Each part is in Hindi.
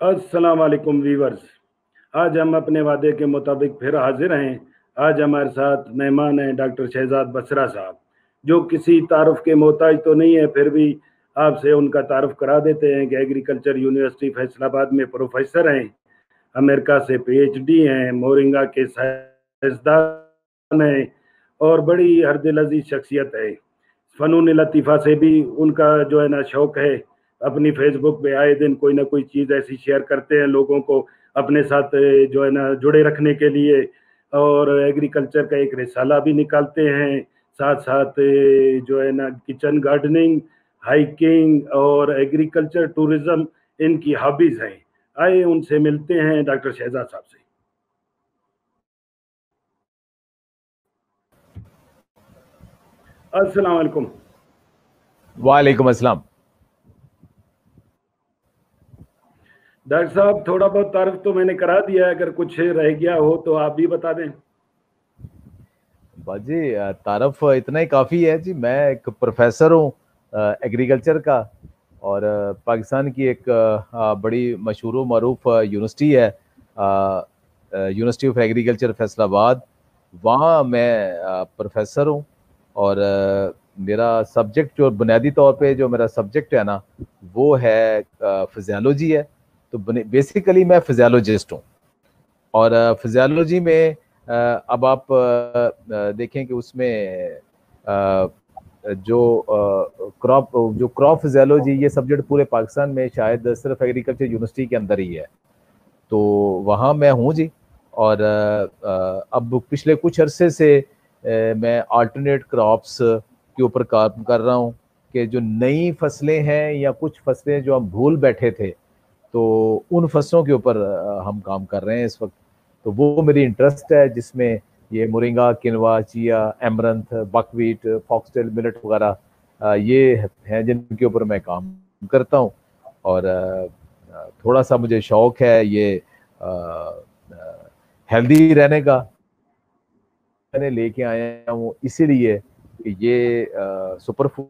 अस्सलाम वालेकुम वीवर्स। आज हम अपने वादे के मुताबिक फिर हाजिर हैं। आज हमारे साथ मेहमान हैं डॉक्टर शहजाद बसरा साहब, जो किसी तारुफ के मोहताज तो नहीं है, फिर भी आपसे उनका तारुफ करा देते हैं कि एग्रीकल्चर यूनिवर्सिटी फैसलाबाद में प्रोफेसर हैं, अमेरिका से पीएचडी हैं, मोरिंगा के साइंसदान हैं और बड़ी हरदिल अजीज शख्सियत है। फ़नून लतीफ़ा से भी उनका जो है ना शौक है। अपनी फेसबुक पे आए दिन कोई ना कोई चीज़ ऐसी शेयर करते हैं लोगों को अपने साथ जो है ना जुड़े रखने के लिए, और एग्रीकल्चर का एक रिसाला भी निकालते हैं। साथ साथ जो है ना किचन गार्डनिंग, हाइकिंग और एग्रीकल्चर टूरिज्म इनकी हॉबीज़ हैं। आइए उनसे मिलते हैं डॉक्टर शहजाद साहब से। अस्सलाम वालेकुम। वालेकुम अस्सलाम। डॉक्टर साहब, थोड़ा बहुत तारीफ तो मैंने करा दिया है, अगर कुछ रह गया हो तो आप भी बता दें। बाजी तारफ इतना ही काफ़ी है जी। मैं एक प्रोफेसर हूँ एग्रीकल्चर का, और पाकिस्तान की एक बड़ी मशहूर व मरूफ यूनिवर्सिटी है, यूनिवर्सिटी ऑफ एग्रीकल्चर फैसलाबाद। वहाँ मैं प्रोफेसर हूँ। और मेरा सब्जेक्ट जो बुनियादी तौर पे जो मेरा सब्जेक्ट है ना, वो है फिजियोलॉजी है। तो बेसिकली मैं फिजियोलॉजिस्ट हूँ। और फिजियोलॉजी में अब आप देखें कि उसमें जो क्रॉप फिजियोलॉजी, ये सब्जेक्ट पूरे पाकिस्तान में शायद सिर्फ एग्रीकल्चर यूनिवर्सिटी के अंदर ही है। तो वहाँ मैं हूँ जी। और अब पिछले कुछ अरसे से मैं अल्टरनेट क्रॉप्स के ऊपर काम कर रहा हूँ, कि जो नई फसलें हैं या कुछ फसलें जो हम भूल बैठे थे, तो उन फसलों के ऊपर हम काम कर रहे हैं इस वक्त। तो वो मेरी इंटरेस्ट है, जिसमें ये moringa, quinoa, chia, amaranth, buckwheat, foxtail, millet वगैरह ये हैं जिनके ऊपर मैं काम करता हूँ। और थोड़ा सा मुझे शौक है ये हेल्दी रहने का। मैंने लेके आया हूँ इसीलिए कि ये सुपर फूड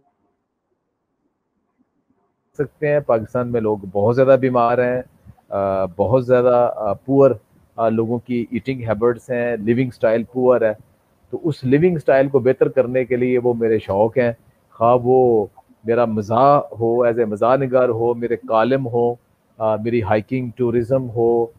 सकते हैं। पाकिस्तान में लोग बहुत ज़्यादा बीमार हैं, बहुत ज़्यादा पुअर लोगों की ईटिंग हैबिट्स हैं, लिविंग स्टाइल पुअर है। तो उस लिविंग स्टाइल को बेहतर करने के लिए वो मेरे शौक हैं। खा वो मेरा मज़ा हो, एज ए मज़ा निगार हो, मेरे कालम हो, मेरी हाइकिंग टूरिज़म हो,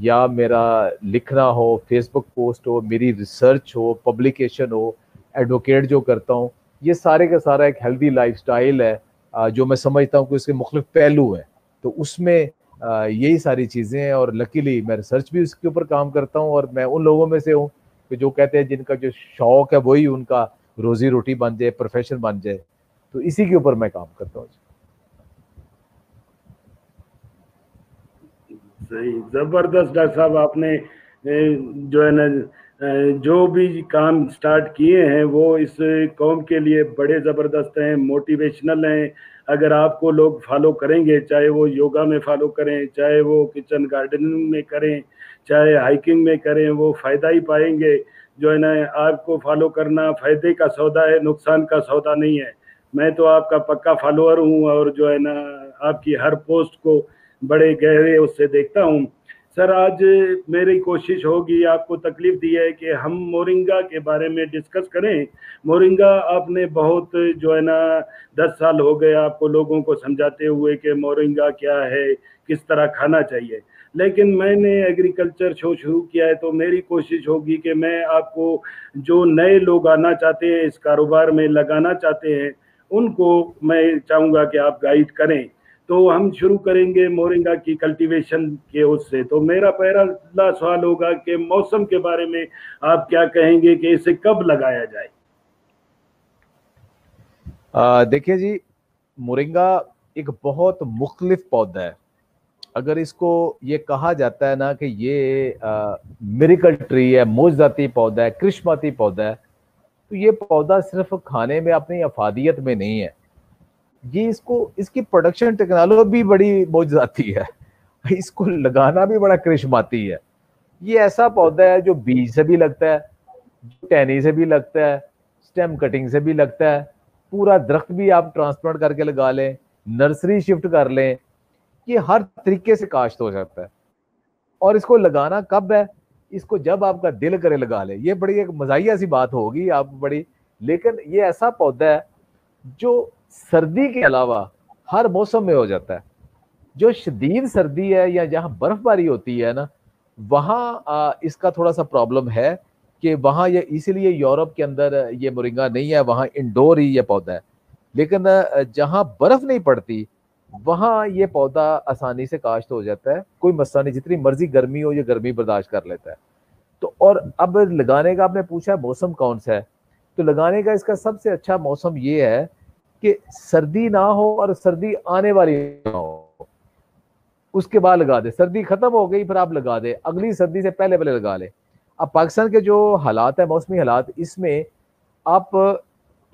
या मेरा लिखना हो, फेसबुक पोस्ट हो, मेरी रिसर्च हो, पब्लिकेशन हो, एडवोकेट जो करता हूँ, ये सारे का सारा एक हेल्दी लाइफ स्टाइल है, जो मैं समझता हूँ कि इसके मुख्तलिफ पहलू हैं। तो उसमें यही सारी चीज़ें हैं। और लकीली मैं रिसर्च भी उसके ऊपर काम करता हूँ। और मैं उन लोगों में से हूँ कि जो कहते हैं जिनका जो शौक है वही उनका रोजी रोटी बन जाए, प्रोफेशन बन जाए। तो इसी के ऊपर मैं काम करता हूँ। सही, जबरदस्त डॉक्टर साहब। आपने जो है ना जो भी काम स्टार्ट किए हैं वो इस कौम के लिए बड़े ज़बरदस्त हैं, मोटिवेशनल हैं। अगर आपको लोग फॉलो करेंगे, चाहे वो योगा में फॉलो करें, चाहे वो किचन गार्डनिंग में करें, चाहे हाइकिंग में करें, वो फ़ायदा ही पाएंगे। जो है ना, आपको फॉलो करना फ़ायदे का सौदा है, नुकसान का सौदा नहीं है। मैं तो आपका पक्का फॉलोअर हूँ और जो है ना आपकी हर पोस्ट को बड़े गहरे उससे देखता हूँ। सर, आज मेरी कोशिश होगी, आपको तकलीफ दी है कि हम मोरिंगा के बारे में डिस्कस करें। मोरिंगा आपने बहुत जो है ना 10 साल हो गए आपको लोगों को समझाते हुए कि मोरिंगा क्या है, किस तरह खाना चाहिए। लेकिन मैंने एग्रीकल्चर शो शुरू किया है, तो मेरी कोशिश होगी कि मैं आपको, जो नए लोग आना चाहते हैं, इस कारोबार में लगाना चाहते हैं, उनको मैं चाहूँगा कि आप गाइड करें। तो हम शुरू करेंगे मोरिंगा की कल्टीवेशन के उससे। तो मेरा पहला सवाल होगा कि मौसम के बारे में आप क्या कहेंगे कि इसे कब लगाया जाए? देखिए जी, मोरिंगा एक बहुत मुख्तलिफ पौधा है। अगर इसको ये कहा जाता है ना कि ये मिरेकल ट्री है, मोजदाती पौधा है, कृष्माती पौधा है, तो ये पौधा सिर्फ खाने में अपनी अफादियत में नहीं है। ये इसकी प्रोडक्शन टेक्नोलॉजी भी बड़ी मौजदाती है। इसको लगाना भी बड़ा करिश्माती है। ये ऐसा पौधा है जो बीज से भी लगता है, टहनी से भी लगता है, स्टेम कटिंग से भी लगता है। पूरा दरख्त भी आप ट्रांसप्लांट करके लगा लें, नर्सरी शिफ्ट कर लें, ये हर तरीके से काश्त हो सकता है। और इसको लगाना कब है? इसको जब आपका दिल करे लगा ले। ये बड़ी एक मजाहिया सी बात होगी आप बड़ी, लेकिन ये ऐसा पौधा है जो सर्दी के अलावा हर मौसम में हो जाता है। जो शदीद सर्दी है या जहाँ बर्फबारी होती है ना, वहाँ इसका थोड़ा सा प्रॉब्लम है कि वहाँ ये, इसीलिए यूरोप के अंदर ये मोरिंगा नहीं है, वहाँ इंडोर ही ये पौधा है। लेकिन जहाँ बर्फ नहीं पड़ती वहाँ ये पौधा आसानी से काश्त हो जाता है, कोई मसला नहीं, जितनी मर्जी गर्मी हो ये गर्मी बर्दाश्त कर लेता है। तो और अब लगाने का आपने पूछा मौसम कौन सा है, तो लगाने का इसका सबसे अच्छा मौसम ये है कि सर्दी ना हो और सर्दी आने वाली ना हो, उसके बाद लगा दे। सर्दी खत्म हो गई फिर आप लगा दे, अगली सर्दी से पहले पहले लगा ले। अब पाकिस्तान के जो हालात है, मौसमी हालात, इसमें आप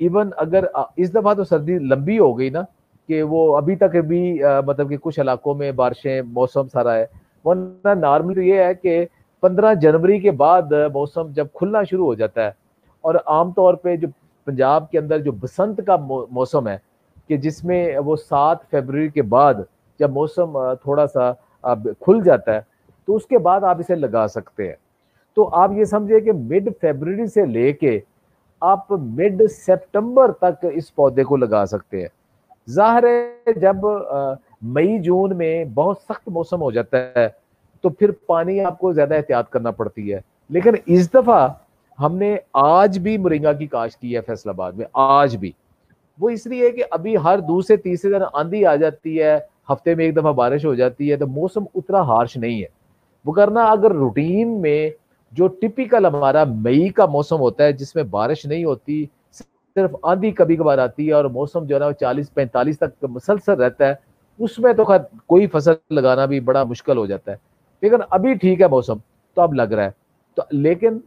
इवन अगर इस दफा तो सर्दी लंबी हो गई ना कि वो अभी तक भी मतलब कि कुछ इलाकों में बारिशें, मौसम सारा है। वरना नॉर्मल तो ये है कि 15 जनवरी के बाद मौसम जब खुलना शुरू हो जाता है, और आमतौर पे जो पंजाब के अंदर जो बसंत का मौसम है कि जिसमें वो 7 फरवरी के बाद जब मौसम थोड़ा सा खुल जाता है, तो उसके बाद आप इसे लगा सकते हैं। तो आप ये समझिए कि मिड फरवरी से लेके आप मिड सितंबर तक इस पौधे को लगा सकते हैं। जाहिर है जब मई जून में बहुत सख्त मौसम हो जाता है तो फिर पानी आपको ज्यादा एहतियात करना पड़ती है। लेकिन इस दफा हमने आज भी मोरिंगा की काश्त की है फैसलाबाद में, आज भी। वो इसलिए कि अभी हर दूसरे तीसरे दिन आंधी आ जाती है, हफ्ते में एक दफा बारिश हो जाती है, तो मौसम उतना हार्श नहीं है। वो करना अगर रूटीन में जो टिपिकल हमारा मई का मौसम होता है जिसमें बारिश नहीं होती, सिर्फ आंधी कभी कभार आती है और मौसम जो है ना 40-45 तक मुसलसल रहता है, उसमें तो खैर कोई फसल लगाना भी बड़ा मुश्किल हो जाता है। लेकिन अभी ठीक है मौसम, तो अब लग रहा है। तो लेकिन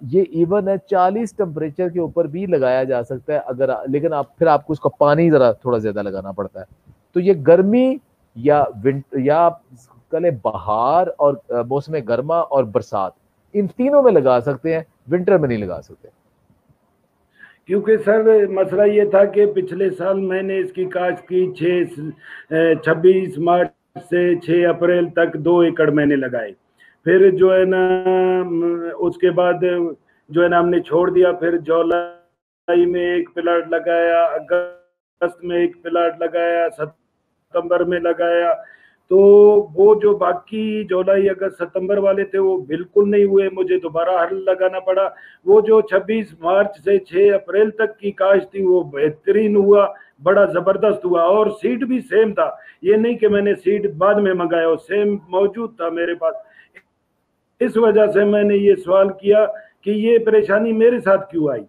ये इवन है 40 टेम्परेचर के ऊपर भी लगाया जा सकता है अगर, लेकिन आप फिर आपको उसका पानी जरा थोड़ा ज्यादा लगाना पड़ता है। तो ये गर्मी या विंटर या कल बहार और मौसम गर्मा और बरसात, इन तीनों में लगा सकते हैं, विंटर में नहीं लगा सकते। क्योंकि सर मसला ये था कि पिछले साल मैंने इसकी काश्त की 26 मार्च से 6 अप्रैल तक 2 एकड़ मैंने लगाए। फिर जो है ना उसके बाद जो है ना हमने छोड़ दिया। फिर जुलाई में एक प्लाट लगाया, अगस्त में एक प्लाट लगाया, सितंबर में लगाया। तो वो जो बाकी जुलाई अगस्त सितंबर वाले थे वो बिल्कुल नहीं हुए, मुझे दोबारा हल लगाना पड़ा। वो जो 26 मार्च से 6 अप्रैल तक की काश्त थी वो बेहतरीन हुआ, बड़ा जबरदस्त हुआ। और सीड भी सेम था, ये नहीं कि मैंने सीड बाद में मंगाया, सेम मौजूद था मेरे पास। इस वजह से मैंने ये सवाल किया कि ये परेशानी मेरे साथ क्यों आई।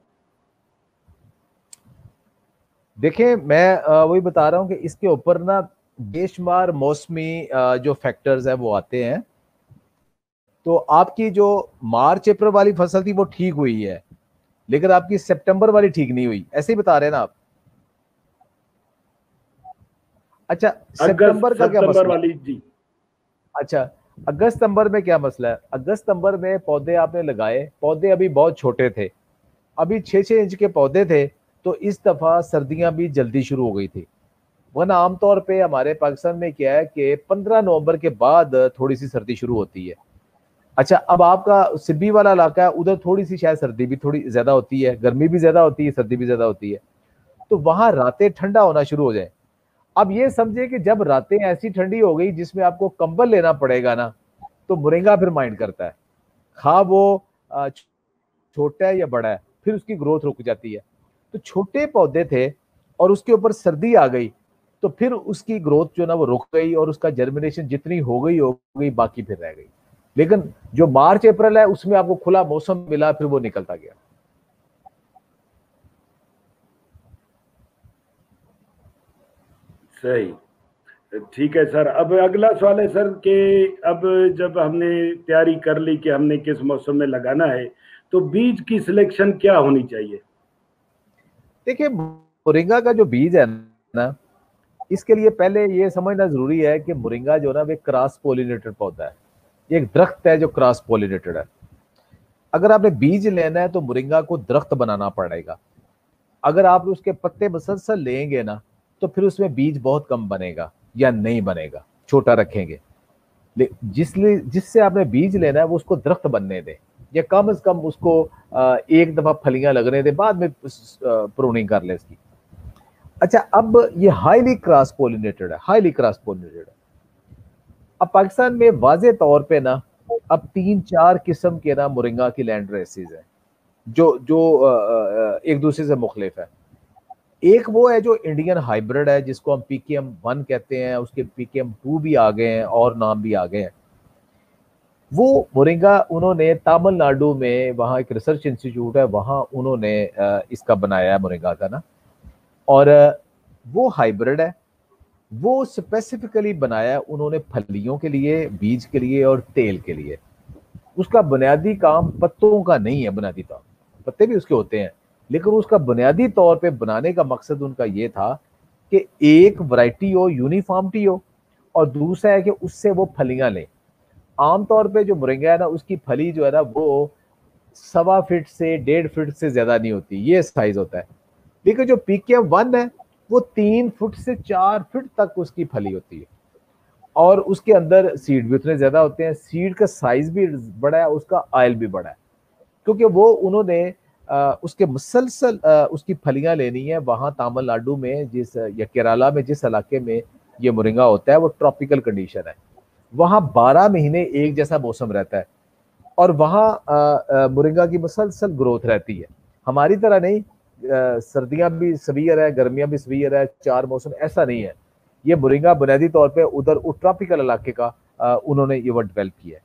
देखिए मैं वही बता रहा हूँ कि इसके ऊपर ना बेशुमार मौसमी जो फैक्टर्स है वो आते हैं। तो आपकी जो मार्च अप्रैल वाली फसल थी वो ठीक हुई है, लेकिन आपकी सितंबर वाली ठीक नहीं हुई, ऐसे ही बता रहे हैं ना आप? अच्छा, सितंबर का क्या मसला वाली जी। अच्छा, अगस्त सितंबर में क्या मसला है? अगस्त सितंबर में पौधे आपने लगाए, पौधे अभी बहुत छोटे थे, अभी 6-6 इंच के पौधे थे। तो इस दफा सर्दियां भी जल्दी शुरू हो गई थी। वरना आमतौर पे हमारे पाकिस्तान में क्या है कि 15 नवंबर के बाद थोड़ी सी सर्दी शुरू होती है। अच्छा, अब आपका सिब्बी वाला इलाका है, उधर थोड़ी सी शायद सर्दी भी थोड़ी ज्यादा होती है, गर्मी भी ज्यादा होती है, सर्दी भी ज्यादा होती है, तो वहां रातें ठंडा होना शुरू हो जाए। अब ये समझे कि जब रातें ऐसी ठंडी हो गई जिसमें आपको कंबल लेना पड़ेगा ना, तो मोरिंगा फिर माइंड करता है, खा वो छोटा है या बड़ा है, फिर उसकी ग्रोथ रुक जाती है। तो छोटे पौधे थे और उसके ऊपर सर्दी आ गई, तो फिर उसकी ग्रोथ जो ना वो रुक गई और उसका जर्मिनेशन जितनी हो गई बाकी फिर रह गई। लेकिन जो मार्च अप्रैल है उसमें आपको खुला मौसम मिला, फिर वो निकलता गया। सही, ठीक है सर। अब अगला सवाल है सर कि अब जब हमने तैयारी कर ली कि हमने किस मौसम में लगाना है, तो बीज की सिलेक्शन क्या होनी चाहिए? देखिए, मोरिंगा का जो बीज है ना, इसके लिए पहले ये समझना जरूरी है कि मोरिंगा जो ना वे क्रॉस पोलिनेटेड पौधा है, एक दरख्त है जो क्रॉस पोलिनेटेड है। अगर आपने बीज लेना है तो मोरिंगा को दरख्त बनाना पड़ेगा। अगर आप उसके पत्ते मुसलसल लेंगे ना तो फिर उसमें बीज बहुत कम बनेगा। या नहीं बनेगा, छोटा रखेंगे। जिससे आपने बीज लेना है वो उसको दरख्त बनने दें, या कम से कम उसको एक दफा फलियां लगने दें, बाद में प्रूनिंग कर ले इसकी। अच्छा, अब ये हाईली क्रॉस पोलिनेटेड है, हाईली क्रॉस पोलिनेटेड है। अब पाकिस्तान में वाजे तौर पे ना अब 3-4 किस्म के ना मोरिंगा की लैंड रेसेस हैं जो जो एक दूसरे से मुख्तलिफ है। एक वो है जो इंडियन हाइब्रिड है, जिसको हम PKM1 कहते हैं, उसके PKM2 भी आ गए हैं और नाम भी आ गए हैं। वो मोरिंगा उन्होंने तमिलनाडु में, वहाँ एक रिसर्च इंस्टीट्यूट है, वहाँ उन्होंने इसका बनाया है मोरिंगा का ना, और वो हाइब्रिड है। वो स्पेसिफिकली बनाया है उन्होंने फलियों के लिए, बीज के लिए और तेल के लिए। उसका बुनियादी काम पत्तों का नहीं है, बुनियादी काम पत्ते भी उसके होते हैं, लेकिन उसका बुनियादी तौर पे बनाने का मकसद उनका ये था कि एक वैरायटी हो, यूनिफॉर्मिटी हो, और दूसरा है कि उससे वो फलियां लें। आमतौर पे जो मोरिंगा है ना, उसकी फली जो है ना वो 1.25 फीट से 1.5 फीट से ज्यादा नहीं होती, ये साइज होता है। लेकिन जो PKM1 है वो 3 फुट से 4 फीट तक उसकी फली होती है, और उसके अंदर सीड भी उतने ज्यादा होते हैं, सीड का साइज भी बड़ा है, उसका ऑयल भी बड़ा है, क्योंकि वो उन्होंने उसके मुसलसल उसकी फलियां लेनी है। वहां तमिलनाडु में या केरला में जिस इलाके में ये मोरिंगा होता है वो ट्रॉपिकल कंडीशन है, वहां 12 महीने एक जैसा मौसम रहता है, और वहां मोरिंगा की मुसलसल ग्रोथ रहती है। हमारी तरह नहीं, सर्दियां भी सवीयर है, गर्मियां भी सवीयर है, 4 मौसम ऐसा नहीं है। ये मोरिंगा बुनियादी तौर पे उधर ट्रॉपिकल इलाके का उन्होंने ये वर्ड डेवलप किया है।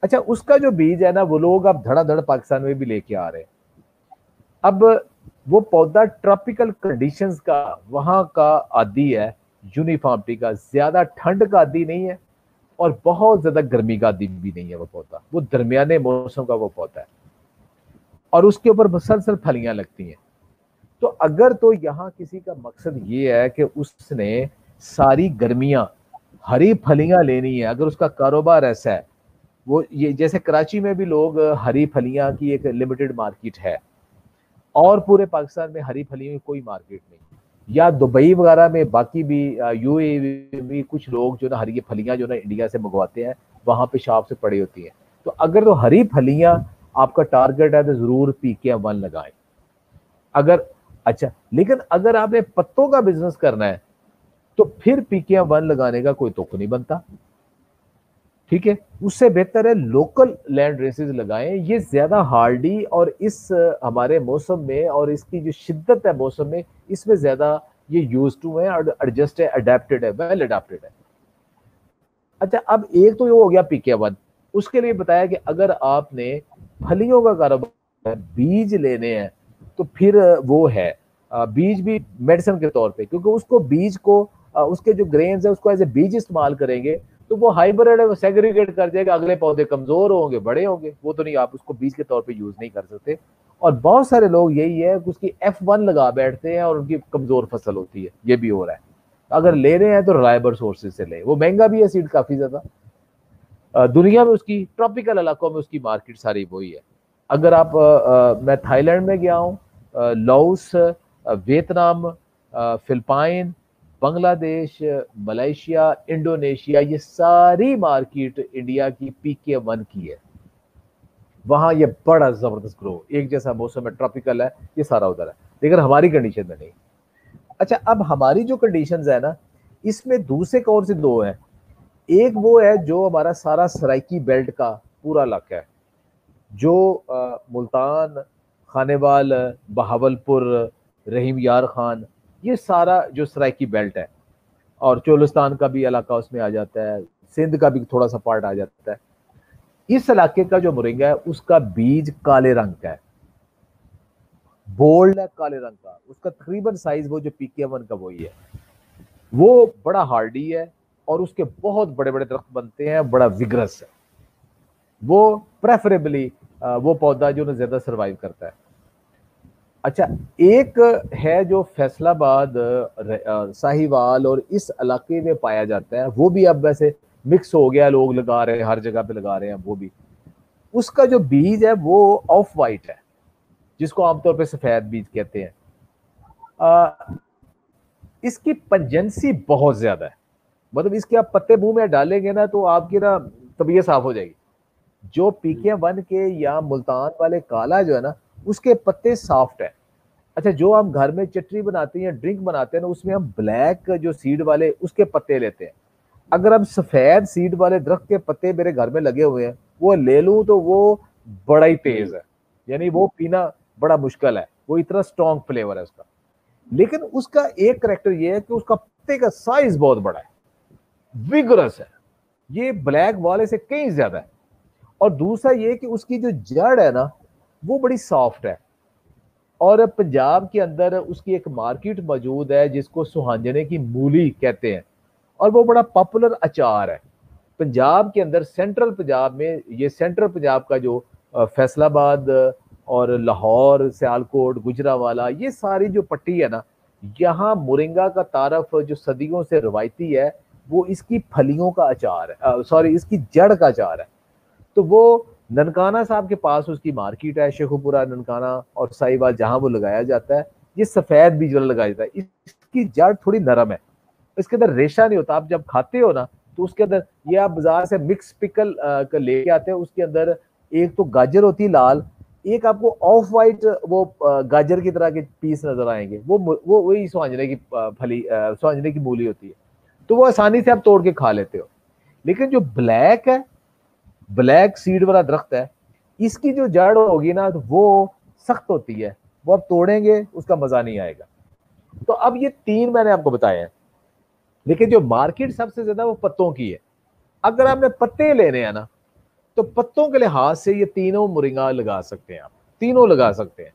अच्छा, उसका जो बीज है ना वो लोग अब धड़ाधड़ पाकिस्तान में भी लेके आ रहे हैं। अब वो पौधा ट्रॉपिकल कंडीशंस का वहां का आदी है, यूनिफॉर्मिटी का, ज्यादा ठंड का आदी नहीं है और बहुत ज्यादा गर्मी का आदी भी नहीं है। वो पौधा वो दरमियाने मौसम का वो पौधा है, और उसके ऊपर मुसलसल फलियां लगती हैं। तो अगर तो यहाँ किसी का मकसद ये है कि उसने सारी गर्मियां हरी फलियां लेनी है, अगर उसका कारोबार ऐसा है, वो ये जैसे कराची में भी लोग हरी फलियां की एक लिमिटेड मार्केट है, और पूरे पाकिस्तान में हरी फलियों की कोई मार्केट नहीं, या दुबई वगैरह में, बाकी भी UAE में कुछ लोग जो ना हरी फलियां जो ना इंडिया से मंगवाते हैं, वहां पे शॉप से पड़ी होती हैं। तो अगर तो हरी फलियां आपका टारगेट है तो जरूर PKM1 लगाएं। अगर अच्छा, लेकिन अगर आपने पत्तों का बिजनेस करना है तो फिर PKM1 लगाने का कोई तुक नहीं बनता, ठीक है। उससे बेहतर है लोकल लैंड रेसेस लगाएं, ये ज्यादा हार्डी, और इस हमारे मौसम में और इसकी जो शिद्दत है मौसम में, इसमें ज्यादा ये यूज टू है, एडजस्ट है, अडेप्टेड है, वेल अडेप्टेड है। अच्छा, अब एक तो ये हो गया PKM1। उसके लिए बताया कि अगर आपने फलियों का कारोबार, बीज लेने हैं, तो फिर वो है बीज भी मेडिसिन के तौर पे, क्योंकि उसको बीज को उसके जो ग्रेन्स है उसको एज ए बीज इस्तेमाल करेंगे तो वो हाइब्रिड है, वो सेग्रीगेट कर जाएगा, अगले पौधे कमजोर होंगे, बड़े होंगे, वो तो नहीं, आप उसको बीज के तौर पे यूज नहीं कर सकते। और बहुत सारे लोग यही है कि उसकी F1 लगा बैठते हैं और उनकी कमजोर फसल होती है, ये भी हो रहा है। अगर ले रहे हैं तो रिलायबल सोर्सेज से ले, वो महंगा भी है सीड काफी ज्यादा। दुनिया में उसकी ट्रॉपिकल इलाकों में उसकी मार्केट सारी वही है। अगर आप मैं थाईलैंड में गया हूँ, Laos, Vietnam, Philippine, Bangladesh, Malaysia, Indonesia, ये सारी मार्केट इंडिया की PKM1 की है। वहां ये बड़ा जबरदस्त ग्रो, एक जैसा मौसम है, ट्रॉपिकल है, ये सारा उधर है, लेकिन हमारी कंडीशन में नहीं। अच्छा, अब हमारी जो कंडीशंस है ना, इसमें दूसरे कौन से दो हैं। एक वो है जो हमारा सारा सराइकी बेल्ट का पूरा इलाका है, जो मुल्तान, खानेवाल, बहावलपुर, रहीम यार खान, ये सारा जो सराइकी बेल्ट है, और चोलिस्तान का भी इलाका उसमें आ जाता है, सिंध का भी थोड़ा सा पार्ट आ जाता है। इस इलाके का जो मोरिंगा है उसका बीज काले रंग का है, बोल्ड है, काले रंग का, उसका तकरीबन साइज वो जो PKM1 का वही है। वो बड़ा हार्डी है और उसके बहुत बड़े बड़े दरख्त बनते हैं, बड़ा विग्रस है। वो प्रेफरेबली वो पौधा जो ज्यादा सर्वाइव करता है। अच्छा, एक है जो फैसलाबाद, साहिवाल और इस इलाके में पाया जाता है, वो भी अब वैसे मिक्स हो गया, लोग लगा रहे हैं, हर जगह पे लगा रहे हैं। वो भी, उसका जो बीज है वो ऑफ वाइट है, जिसको आमतौर पे सफेद बीज कहते हैं। इसकी पंजेंसी बहुत ज्यादा है, मतलब इसके आप पत्ते मुंह में डालेंगे ना तो आपकी ना तबीयत साफ हो जाएगी। जो PK1 के या मुल्तान वाले काला जो है ना, उसके पत्ते सॉफ्ट है। अच्छा, जो हम घर में चटनी बनाते हैं, ड्रिंक बनाते हैं ना, उसमें हम ब्लैक जो सीड वाले उसके पत्ते लेते हैं। अगर हम सफेद सीड वाले दरख्त के पत्ते मेरे घर में लगे हुए हैं वो ले लूं तो वो बड़ा ही तेज है, यानी वो पीना बड़ा मुश्किल है, वो इतना स्ट्रॉन्ग फ्लेवर है उसका। लेकिन उसका एक करेक्टर ये है कि उसका पत्ते का साइज बहुत बड़ा है, विगरस है, ये ब्लैक वाले से कहीं ज्यादा है। और दूसरा ये कि उसकी जो जड़ है ना वो बड़ी सॉफ्ट है। और पंजाब के अंदर उसकी एक मार्केट मौजूद है जिसको सुहांजने की मूली कहते हैं, और वो बड़ा पॉपुलर अचार है पंजाब के अंदर। सेंट्रल पंजाब में, ये सेंट्रल पंजाब का जो फैसलाबाद और लाहौर, सियालकोट, गुजरावाला, ये सारी जो पट्टी है ना, यहाँ मोरिंगा का तारफ जो सदियों से रवायती है वो इसकी फलियों का अचार है, सॉरी इसकी जड़ का अचार है। तो वो ननकाना साहब के पास उसकी मार्केट है, शेखुपुरा, ननकाना और साहिवाल, जहां वो लगाया जाता है। ये सफेद बीज वाला लगाया जाता है। इसकी जड़ थोड़ी नरम है, इसके अंदर रेशा नहीं होता। आप जब खाते हो ना तो उसके अंदर, ये आप बाजार से मिक्स पिकल का लेके आते हैं, उसके अंदर एक तो गाजर होती है लाल, एक आपको ऑफ वाइट वो गाजर की तरह के पीस नजर आएंगे, वो वही सुहांजने की फली, सुहांजने की मूली होती है। तो वो आसानी से आप तोड़ के खा लेते हो। लेकिन जो ब्लैक है, ब्लैक सीड वाला दरख्त है, इसकी जो जड़ होगी ना तो वो सख्त होती है, वो आप तोड़ेंगे उसका मजा नहीं आएगा। तो अब ये तीन मैंने आपको बताए हैं, लेकिन जो मार्केट सबसे ज्यादा वो पत्तों की है। अगर आपने पत्ते लेने हैं ना तो पत्तों के लिहाज से ये तीनों मोरिंगा लगा सकते हैं, आप तीनों लगा सकते हैं।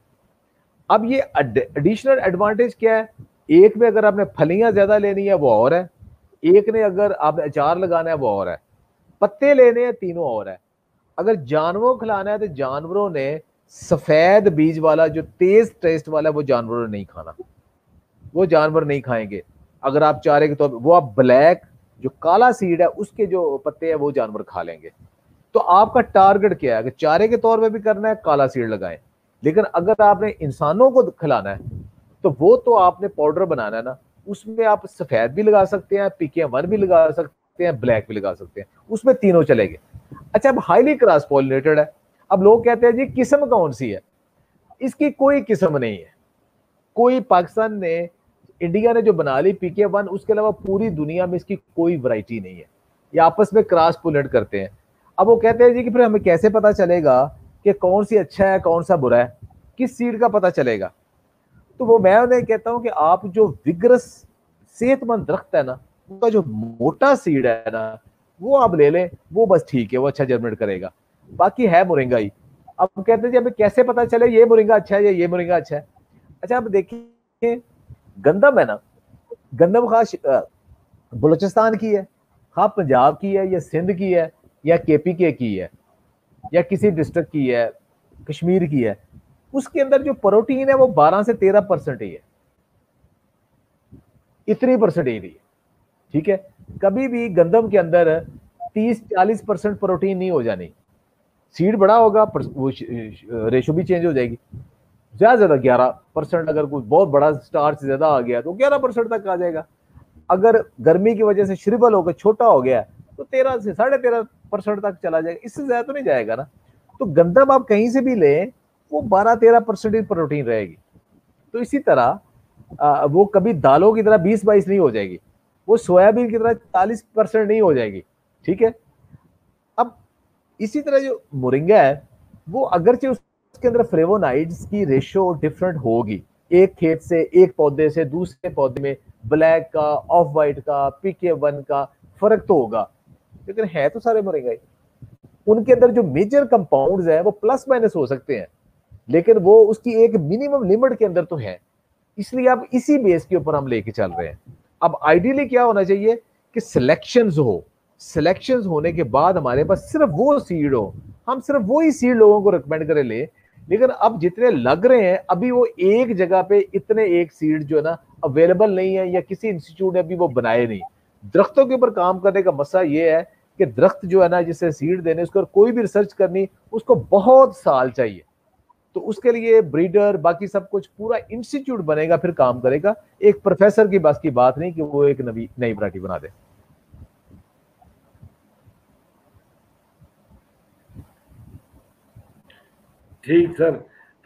अब ये एडिशनल एडवांटेज क्या है, एक में अगर आपने फलियां ज्यादा लेनी है वो और है, एक ने अगर आपने अचार लगाना है वो और है, पत्ते लेने हैं तीनों और है। अगर जानवरों को खिलाना है तो जानवरों ने सफेद बीज वाला जो तेज टेस्ट वाला है वो जानवरों ने नहीं खाना, वो जानवर नहीं खाएंगे। अगर आप चारे के तौर पर, वो आप ब्लैक जो काला सीड है उसके जो पत्ते हैं वो जानवर खा लेंगे। तो आपका टारगेट क्या है, अगर चारे के तौर पे भी करना है काला सीड लगाएं, लेकिन अगर आपने इंसानों को खिलाना है तो वो तो आपने पाउडर बनाना है ना, उसमें आप सफेद भी लगा सकते हैं, PK1 भी लगा सकते हैं, ब्लैक भी लगा सकते हैं, उसमें तीनों चलेंगे। अच्छा, अब हाईली क्रॉस पॉलिनेटेड है। अब लोग कहते हैं जी किस्म कौन सी है, इसकी कोई किस्म नहीं है। कोई पाकिस्तान ने, इंडिया ने जो बना ली PK1, उसके अलावा पूरी दुनिया में इसकी कोई वैरायटी नहीं है। ये आपस में क्रॉस पॉलिनेट करते हैं। अब वो कहते हैं जी कि फिर हमें कैसे पता चलेगा कि कौन सी अच्छा है कौन सा बुरा है, किस सीड का पता चलेगा? तो वो मैं उन्हें कहता हूं कि आप जो विग्रस सेहतमंद दरख्त है ना, उनका जो मोटा सीड है ना वो आप ले लें, वो बस ठीक है, वो अच्छा जर्मिनेट करेगा। बाकी है मोरिंगा ही। अब कहते हैं जी हमें कैसे पता चले ये मोरिंगा अच्छा है या ये मोरिंगा अच्छा है? अच्छा, अब देखिए गंदम है ना, गंदम खास बलूचिस्तान की है, खा पंजाब की है या सिंध की है या KPK की है या किसी डिस्ट्रिक्ट की है, कश्मीर की है, उसके अंदर जो प्रोटीन है वो 12 से 13% ही है, इतनी परसेंटेज है। ठीक है, कभी भी गंदम के अंदर 30-40% प्रोटीन नहीं हो जानी। सीड बड़ा होगा वो रेशो भी चेंज हो जाएगी, ज्यादा 11%। अगर कोई बहुत बड़ा स्टार्च ज्यादा आ गया तो 11% तक आ जाएगा। अगर गर्मी की वजह से श्रिबल होकर छोटा हो गया तो 13 से 13.5% तक चला जाएगा, इससे ज्यादा तो नहीं जाएगा ना। तो गंदम आप कहीं से भी लें वो 12-13% ही प्रोटीन रहेगी। तो इसी तरह वो कभी दालों की तरह 20-22 नहीं हो जाएगी, वो सोयाबीन की तरह 40% नहीं हो जाएगी। ठीक है, अब इसी तरह जो मोरिंगा है वो अगरचे उसके अंदर फ्लेवोनाइड्स की रेशो डिफरेंट होगी, एक खेत से, एक पौधे से दूसरे पौधे में, ब्लैक का, ऑफ वाइट का, PK1 का फर्क तो होगा, लेकिन है तो सारे मोरिंगा ही। उनके अंदर जो मेजर कंपाउंड्स है वो प्लस माइनस हो सकते हैं, लेकिन वो उसकी एक मिनिमम लिमिट के अंदर तो है। इसलिए अब इसी बेस के ऊपर हम लेके चल रहे हैं। अब आइडियली क्या होना चाहिए कि सिलेक्शंस हो, सिलेक्शंस होने के बाद हमारे पास सिर्फ वो सीड हो, हम सिर्फ वो ही सीड लोगों को रिकमेंड करें ले। लेकिन अब जितने लग रहे हैं अभी वो एक जगह पे इतने एक सीड जो है ना अवेलेबल नहीं है, या किसी इंस्टीट्यूट ने अभी वो बनाए नहीं। दरख्तों के ऊपर काम करने का मसला ये है कि दरख्त जो है ना जिसे सीड देने, उसको कोई भी रिसर्च करनी उसको बहुत साल चाहिए। तो उसके लिए ब्रीडर बाकी सब कुछ पूरा इंस्टीट्यूट बनेगा, फिर काम करेगा। एक प्रोफेसर की बस की बात नहीं कि वो एक नई वैरायटी बना दे। ठीक सर।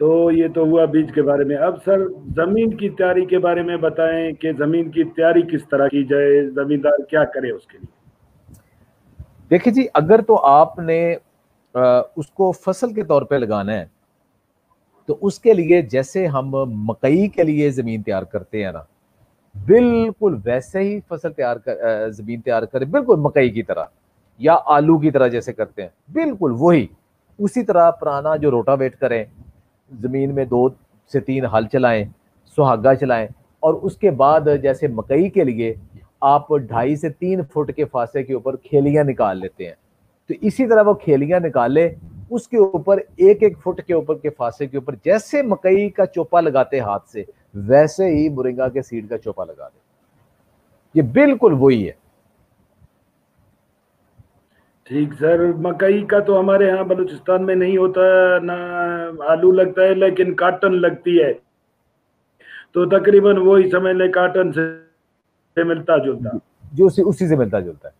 तो ये तो हुआ बीज के बारे में। अब सर जमीन की तैयारी के बारे में बताएं कि जमीन की तैयारी किस तरह की जाए, जमींदार क्या करे उसके लिए। देखिए जी, अगर तो आपने उसको फसल के तौर पे लगाना है, तो उसके लिए जैसे हम मकई के लिए जमीन तैयार करते हैं ना, बिल्कुल वैसे ही जमीन तैयार करें, बिल्कुल मकई की तरह या आलू की तरह जैसे करते हैं, बिल्कुल वही उसी तरह पुराना जो रोटावेट करें, जमीन में 2 से 3 हल चलाएं, सुहागा चलाएं, और उसके बाद जैसे मकई के लिए आप 2.5 से 3 फुट के फासले के ऊपर खेलियां निकाल लेते हैं, तो इसी तरह वो खेलियां निकाले, उसके ऊपर 1-1 फुट के ऊपर के फासले के ऊपर जैसे मकई का चोपा लगाते हाथ से, वैसे ही मोरिंगा के सीड का चोपा लगा दे। ये बिल्कुल वही है। ठीक सर। मकई का तो हमारे यहाँ बलूचिस्तान में नहीं होता ना, आलू लगता है लेकिन काटन लगती है, तो तकरीबन वही समझ लें काटन से मिलता जुलता। जो उसी से मिलता जुलता है।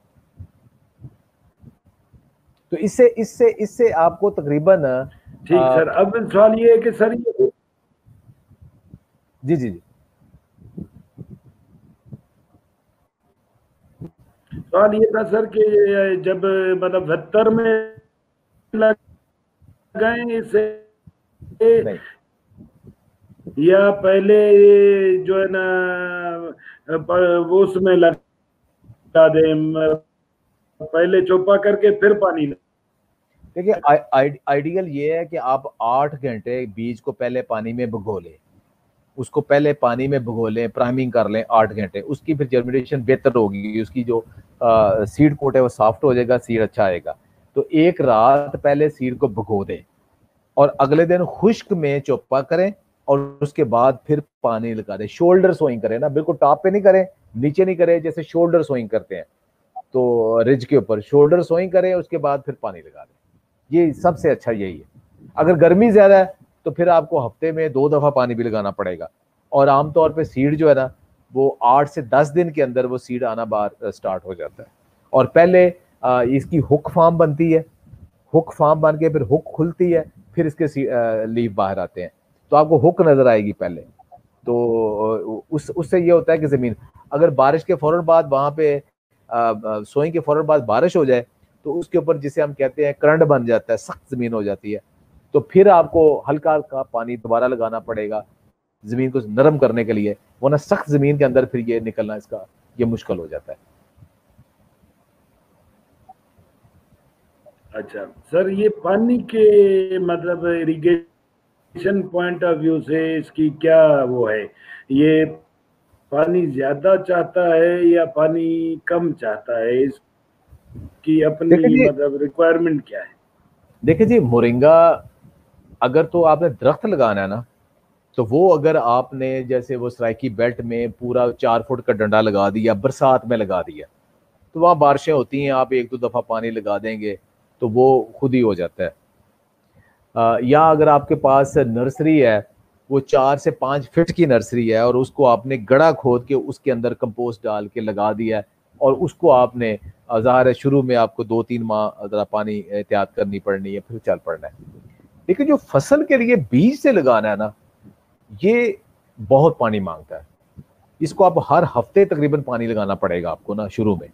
तो इससे इससे इससे आपको तकरीबन ठीक सर। अब सवाल ये है कि सर ये जी जी जी। सवाल ये था सर कि जब मतलब 72 में लगाएं इसे, नहीं, या पहले जो है ना वो उसमें लगा दें, पहले चोपा करके फिर पानी लगा। देखिए आइडियल ये है कि आप 8 घंटे बीज को पहले पानी में भिगो लें, उसको पहले पानी में भिगो लें, प्राइमिंग कर लें 8 घंटे, उसकी फिर जर्मिनेशन बेहतर होगी, उसकी जो सीड कोट है वो सॉफ्ट हो जाएगा, सीड अच्छा आएगा। तो एक रात पहले सीड को भिगो दें और अगले दिन खुश्क में चोपा करें, और उसके बाद फिर पानी लगा दें। शोल्डर सोइंग करें ना, बिल्कुल टॉप पे नहीं करें, नीचे नहीं करें, जैसे शोल्डर सोइंग करते हैं तो रिज के ऊपर शोल्डर सोइंग करें, उसके बाद फिर पानी लगा दें। ये सबसे अच्छा यही है। अगर गर्मी ज्यादा है तो फिर आपको हफ्ते में 2 दफा पानी भी लगाना पड़ेगा, और आमतौर पे सीड जो है ना, वो 8 से 10 दिन के अंदर वो सीड आना बाहर स्टार्ट हो जाता है। और पहले इसकी हुक फार्म बनती है, हुक फार्म बन के फिर हुक खुलती है, फिर इसके लीफ बाहर आते हैं, तो आपको हुक नजर आएगी पहले। तो उससे ये होता है कि जमीन, अगर बारिश के फौरन बाद वहां पे सोइंग के फौरन बाद बारिश हो जाए, तो उसके ऊपर जिसे हम कहते हैं करंट बन जाता है, सख्त जमीन हो जाती है, तो फिर आपको हल्का हल्का पानी दोबारा लगाना पड़ेगा जमीन को नरम करने के लिए, वरना सख्त जमीन के अंदर फिर ये निकलना इसका ये मुश्किल हो जाता है। अच्छा सर, ये पानी के मतलब इरिगेशन पॉइंट ऑफ व्यू से इसकी क्या वो है, ये पानी ज्यादा चाहता है या पानी कम चाहता है, इसकी देखिए अपनी जी, मतलब रिक्वायरमेंट क्या है। देखिए जी, मोरिंगा अगर तो आपने दरख्त लगाना है ना, तो वो अगर आपने जैसे वो सराइकी बेल्ट में पूरा 4 फुट का डंडा लगा दिया, बरसात में लगा दिया, तो वहाँ बारिशें होती हैं, आप 1-2 दफा पानी लगा देंगे तो वो खुद ही हो जाता है। या अगर आपके पास नर्सरी है, वो 4 से 5 फीट की नर्सरी है, और उसको आपने गड़ा खोद के उसके अंदर कंपोस्ट डाल के लगा दिया है, और उसको आपने ज़ाहिर है शुरू में आपको 2-3 माह ज़रा पानी एहतियात करनी पड़नी है, फिर चल पड़ना है। लेकिन जो फसल के लिए बीज से लगाना है ना, ये बहुत पानी मांगता है। इसको आप हर हफ्ते तकरीबन पानी लगाना पड़ेगा आपको ना शुरू में,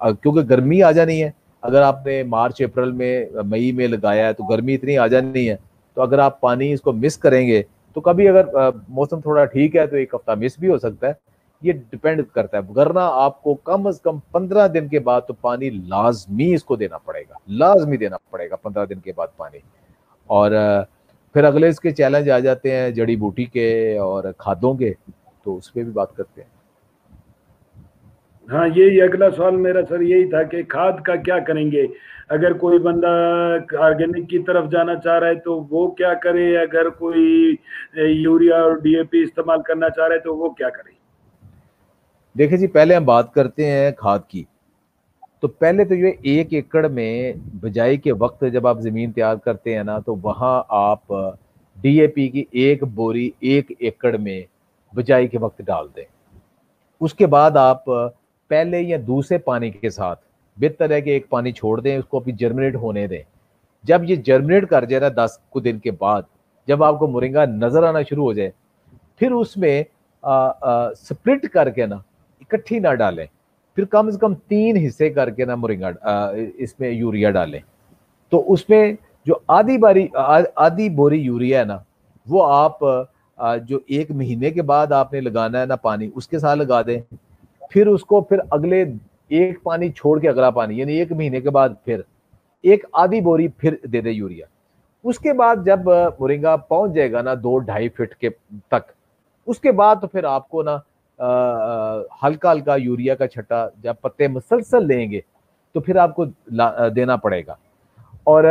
क्योंकि गर्मी आ जानी है। अगर आपने मार्च अप्रैल में मई में लगाया है तो गर्मी इतनी आ जानी है, तो अगर आप पानी इसको मिस करेंगे, तो कभी अगर मौसम थोड़ा ठीक है तो 1 हफ्ता मिस भी हो सकता है। ये डिपेंड करता है, वरना आपको कम से कम 15 दिन के बाद तो पानी लाजमी इसको देना पड़ेगा, लाजमी देना पड़ेगा 15 दिन के बाद पानी। और फिर अगले इसके चैलेंज आ जाते हैं जड़ी बूटी के और खादों के, तो उस पर भी बात करते हैं। हाँ, यही अगला सवाल मेरा सर यही था कि खाद का क्या करेंगे। अगर कोई बंदा ऑर्गेनिक की तरफ जाना चाह रहा है तो वो क्या करे, अगर कोई यूरिया और डीएपी इस्तेमाल करना चाह रहा है तो वो क्या करे। देखिए जी, पहले हम बात करते हैं खाद की। तो पहले तो ये 1 एकड़ में बिजाई के वक्त जब आप जमीन तैयार करते हैं ना, तो वहां आप डीएपी की 1 बोरी 1 एकड़ में बिजाई के वक्त डाल दें। उसके बाद आप पहले या दूसरे पानी के साथ, बेहतर है कि एक पानी छोड़ दें, उसको अभी जर्मिनेट होने दें। जब ये जर्मिनेट कर जाए ना 10 को दिन के बाद, जब आपको मोरिंगा नजर आना शुरू हो जाए, फिर उसमें स्प्लिट करके ना, इकट्ठी ना डालें, फिर कम से कम 3 हिस्से करके ना मोरिंगा इसमें यूरिया डालें। तो उसमें जो आधी बोरी यूरिया है ना, वो आप जो 1 महीने के बाद आपने लगाना है ना पानी, उसके साथ लगा दें। फिर उसको फिर अगले एक पानी छोड़ के अगला पानी, यानी 1 महीने के बाद फिर एक आधी बोरी फिर दे दे यूरिया। उसके बाद जब मोरिंगा पहुंच जाएगा ना 2-2.5 फीट के तक, उसके बाद तो फिर आपको ना हल्का हल्का यूरिया का छट्टा जब पत्ते मुसलसल लेंगे तो फिर आपको देना पड़ेगा। और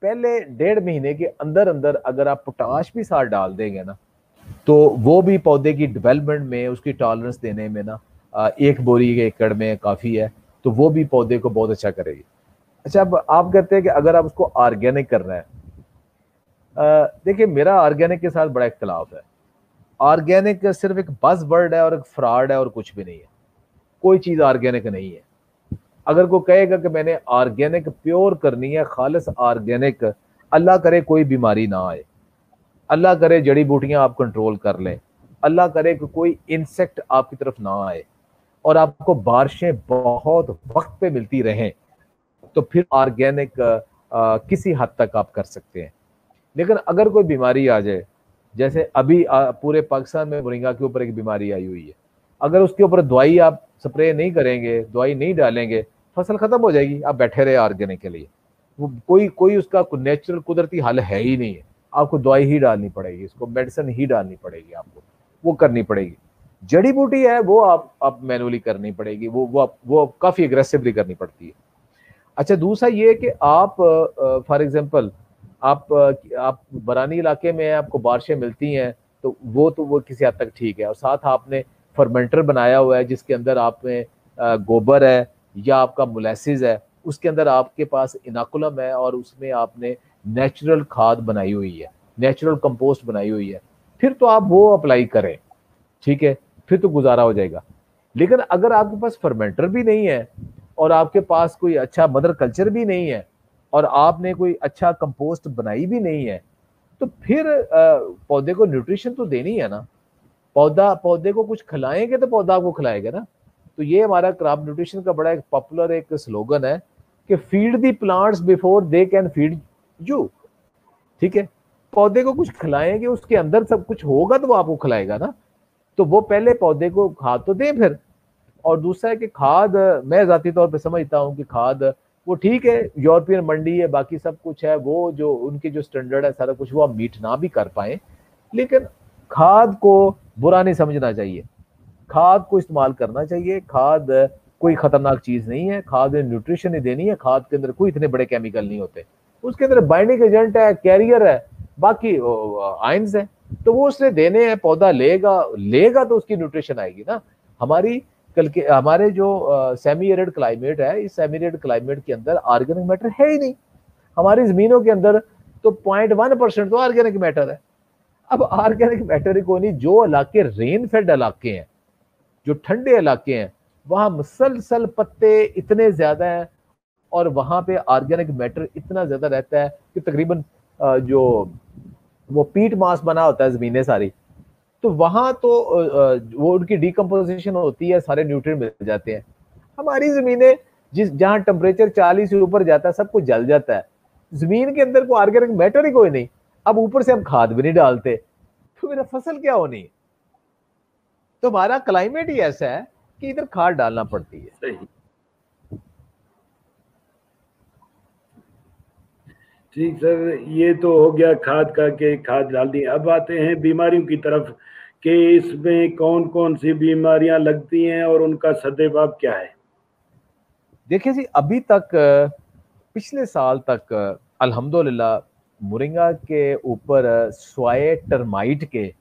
पहले 1.5 महीने के अंदर अंदर अगर आप पोटाश भी साथ डाल देंगे ना, तो वो भी पौधे की डेवलपमेंट में, उसकी टॉलरेंस देने में ना 1 बोरी के एकड़ में काफ़ी है, तो वो भी पौधे को बहुत अच्छा करेगी। अच्छा, अब आप कहते हैं कि अगर आप उसको ऑर्गेनिक कर रहे हैं, देखिए मेरा ऑर्गेनिक के साथ बड़ा इख्तलाफ है। ऑर्गेनिक सिर्फ एक बस वर्ड है और एक फ्रॉड है और कुछ भी नहीं है। कोई चीज़ ऑर्गेनिक नहीं है। अगर कोई कहेगा कि मैंने ऑर्गेनिक प्योर करनी है, खालिस ऑर्गेनिक, अल्लाह करे कोई बीमारी ना आए, अल्लाह करे जड़ी बूटियां आप कंट्रोल कर लें, अल्लाह करे कि कोई इंसेक्ट आपकी तरफ ना आए और आपको बारिशें बहुत वक्त पे मिलती रहें, तो फिर ऑर्गेनिक किसी हद तक आप कर सकते हैं। लेकिन अगर कोई बीमारी आ जाए, जैसे अभी पूरे पाकिस्तान में मोरिंगा के ऊपर एक बीमारी आई हुई है, अगर उसके ऊपर दवाई आप स्प्रे नहीं करेंगे, दवाई नहीं डालेंगे, फसल खत्म हो जाएगी। आप बैठे रहे ऑर्गेनिक के लिए, वो कोई उसका नेचुरल कुदरती हल है ही नहीं है। आपको दवाई ही डालनी पड़ेगी, इसको मेडिसिन ही डालनी पड़ेगी, आपको वो करनी पड़ेगी। जड़ी बूटी है वो आप मैनुअली करनी पड़ेगी, वो काफी एग्रेसिवली करनी पड़ती है। अच्छा, दूसरा ये कि आप फॉर एग्जांपल आप बरानी इलाके में आपको बारिशें मिलती हैं, तो वो किसी हद तक ठीक है। और साथ आपने फर्मेंटर बनाया हुआ है जिसके अंदर आपने गोबर है या आपका मोलेसिस है, उसके अंदर आपके पास इनाकुलम है और उसमें आपने नेचुरल खाद बनाई हुई है, नेचुरल कंपोस्ट बनाई हुई है, फिर तो आप वो अप्लाई करें, ठीक है, फिर तो गुजारा हो जाएगा। लेकिन अगर आपके पास फर्मेंटर भी नहीं है और आपके पास कोई अच्छा मदर कल्चर भी नहीं है और आपने कोई अच्छा कंपोस्ट बनाई भी नहीं है, तो फिर पौधे को न्यूट्रिशन तो देनी है ना। पौधे को कुछ खिलाएंगे तो पौधा आपको खिलाएगा ना। तो ये हमारा क्रॉप न्यूट्रिशन का बड़ा एक पॉपुलर एक स्लोगन है कि feed the plants before they can feed you. ठीक है, पौधे को कुछ खिलाएंगे, उसके अंदर सब कुछ होगा तो वो आपको खिलाएगा ना। तो वो पहले पौधे को खाद तो दें फिर। और दूसरा है कि खाद, मैं जाती तौर पे समझता हूँ कि खाद वो ठीक है, यूरोपियन मंडी है, बाकी सब कुछ है, वो जो उनके जो स्टैंडर्ड है सारा कुछ, वो हम मीट ना भी कर पाए, लेकिन खाद को बुरा नहीं समझना चाहिए, खाद को इस्तेमाल करना चाहिए। खाद कोई खतरनाक चीज नहीं है, खाद में न्यूट्रिशन ही देनी है। खाद के अंदर कोई इतने बड़े केमिकल नहीं होते, उसके अंदर बाइंडिंग एजेंट है, कैरियर है, बाकी आयंस है, तो वो उसने देने हैं, पौधा लेगा तो उसकी न्यूट्रिशन आएगी ना। हमारे जो सेमी एरिड क्लाइमेट है, इस सेमी एरिड क्लाइमेट के अंदर ऑर्गेनिक मैटर है ही नहीं। हमारी जमीनों के अंदर तो 0.1% तो ऑर्गेनिक मैटर है। अब ऑर्गेनिक मैटर ही कोई नहीं। जो इलाके रेन फेड इलाके हैं, जो ठंडे इलाके हैं, वहां मुसलसल पत्ते इतने ज्यादा हैं और वहां पे ऑर्गेनिक मैटर इतना ज्यादा रहता है कि तकरीबन जो वो पीट मास बना होता है जमीनें सारी, तो वहां तो वो उनकी डिकम्पोजिशन होती है, सारे न्यूट्रिएंट मिल जाते हैं। हमारी जमीनें जहां टेम्परेचर 40 से ऊपर जाता है, सब कुछ जल जाता है, जमीन के अंदर कोई ऑर्गेनिक मैटर ही कोई नहीं। अब ऊपर से हम खाद भी नहीं डालते, तो मेरा फसल क्या होनी है। तो हमारा क्लाइमेट ही ऐसा है कि इधर खाद डालना पड़ती है। सही, ठीक सर, ये तो हो गया खाद का के खाद डाल दी। अब आते हैं बीमारियों की तरफ कि इसमें कौन कौन सी बीमारियां लगती हैं और उनका सद्देबाब क्या है। देखिए जी, अभी तक पिछले साल तक अल्हम्दुलिल्लाह मोरिंगा के ऊपर स्वाए टर्माइट के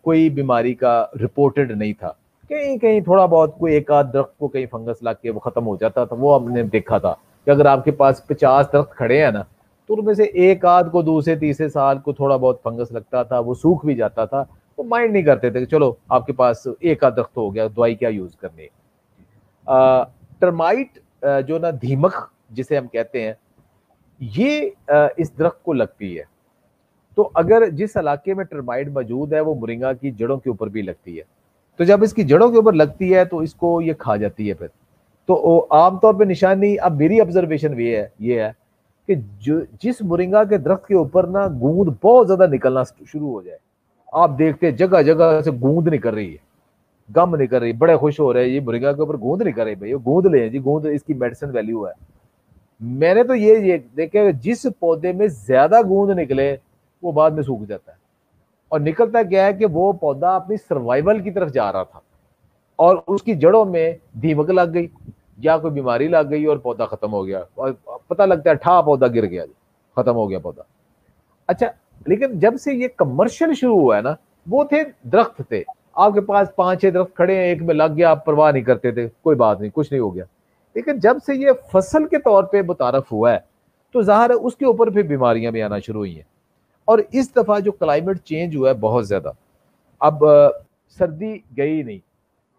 कोई बीमारी का रिपोर्टेड नहीं था। कहीं कहीं थोड़ा बहुत कोई एक आध दरख्त को कहीं फंगस लग के वो खत्म हो जाता था, वो हमने देखा था कि अगर आपके पास 50 दरख्त खड़े हैं ना, तो उनमें से एक आध को दूसरे तीसरे साल को थोड़ा बहुत फंगस लगता था, वो सूख भी जाता था। वो माइंड नहीं करते थे कि चलो आपके पास एक आध दरख्त हो गया, दवाई क्या यूज करनी है। टर्माइट जो ना दीमक जिसे हम कहते हैं, ये इस दरख्त को लगती है। तो अगर जिस इलाके में टर्माइट मौजूद है वो मोरिंगा की जड़ों के ऊपर भी लगती है। तो जब इसकी जड़ों के ऊपर लगती है तो इसको ये खा जाती है फिर। तो आमतौर पे निशानी, अब मेरी ऑब्जर्वेशन ये है कि जो जिस मोरिंगा के दरख्त के ऊपर ना गूंद बहुत ज्यादा निकलना शुरू हो जाए, आप देखते हैं जगह जगह से गूंद निकल रही है, गम निकल रही, बड़े खुश हो रहे हैं, ये मोरिंगा के ऊपर गूंद निकल रही, भाई गूंद ले जी, गूंद इसकी मेडिसिन वैल्यू है। मैंने तो ये देखे, जिस पौधे में ज्यादा गूंद निकले वो बाद में सूख जाता है। और निकलता क्या है कि वो पौधा अपनी सर्वाइवल की तरफ जा रहा था और उसकी जड़ों में दीमक लग गई या कोई बीमारी लग गई और पौधा खत्म हो गया, और पता लगता है ठा पौधा गिर गया, खत्म हो गया पौधा। अच्छा, लेकिन जब से ये कमर्शियल शुरू हुआ है ना, वो थे दरख्त थे, आपके पास 5-6 दरख्त खड़े हैं, एक में लग गया, आप परवाह नहीं करते थे, कोई बात नहीं, कुछ नहीं हो गया। लेकिन जब से ये फसल के तौर पे मुतारफ हुआ है तो जाहिर है उसके ऊपर फिर बीमारियां भी आना शुरू हुई हैं। और इस दफा जो क्लाइमेट चेंज हुआ है बहुत ज्यादा, अब सर्दी गई नहीं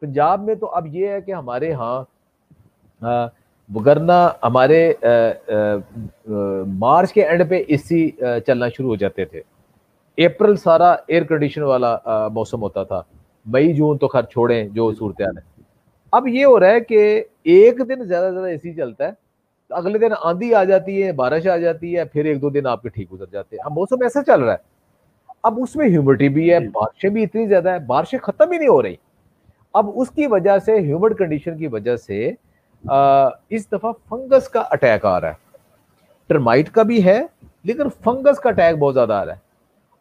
पंजाब में, तो अब ये है कि हमारे यहाँ वगरना हमारे मार्च के एंड पे एसी चलना शुरू हो जाते थे, अप्रैल सारा एयर कंडीशन वाला मौसम होता था, मई जून तो खैर छोड़ें जो सूरत है। अब ये हो रहा है कि एक दिन ज्यादा एसी चलता है, तो अगले दिन आंधी आ जाती है, बारिश आ जाती है, फिर 1-2 दिन आपके ठीक गुजर जाते हैं। अब मौसम ऐसा चल रहा है। अब उसमें ह्यूमिडिटी भी है, बारिशें भी इतनी ज्यादा है, बारिशें खत्म ही नहीं हो रही। अब उसकी वजह से, ह्यूमिड कंडीशन की वजह से इस दफा फंगस का अटैक आ रहा है। टर्माइट का भी है लेकिन फंगस का अटैक बहुत ज्यादा आ रहा है।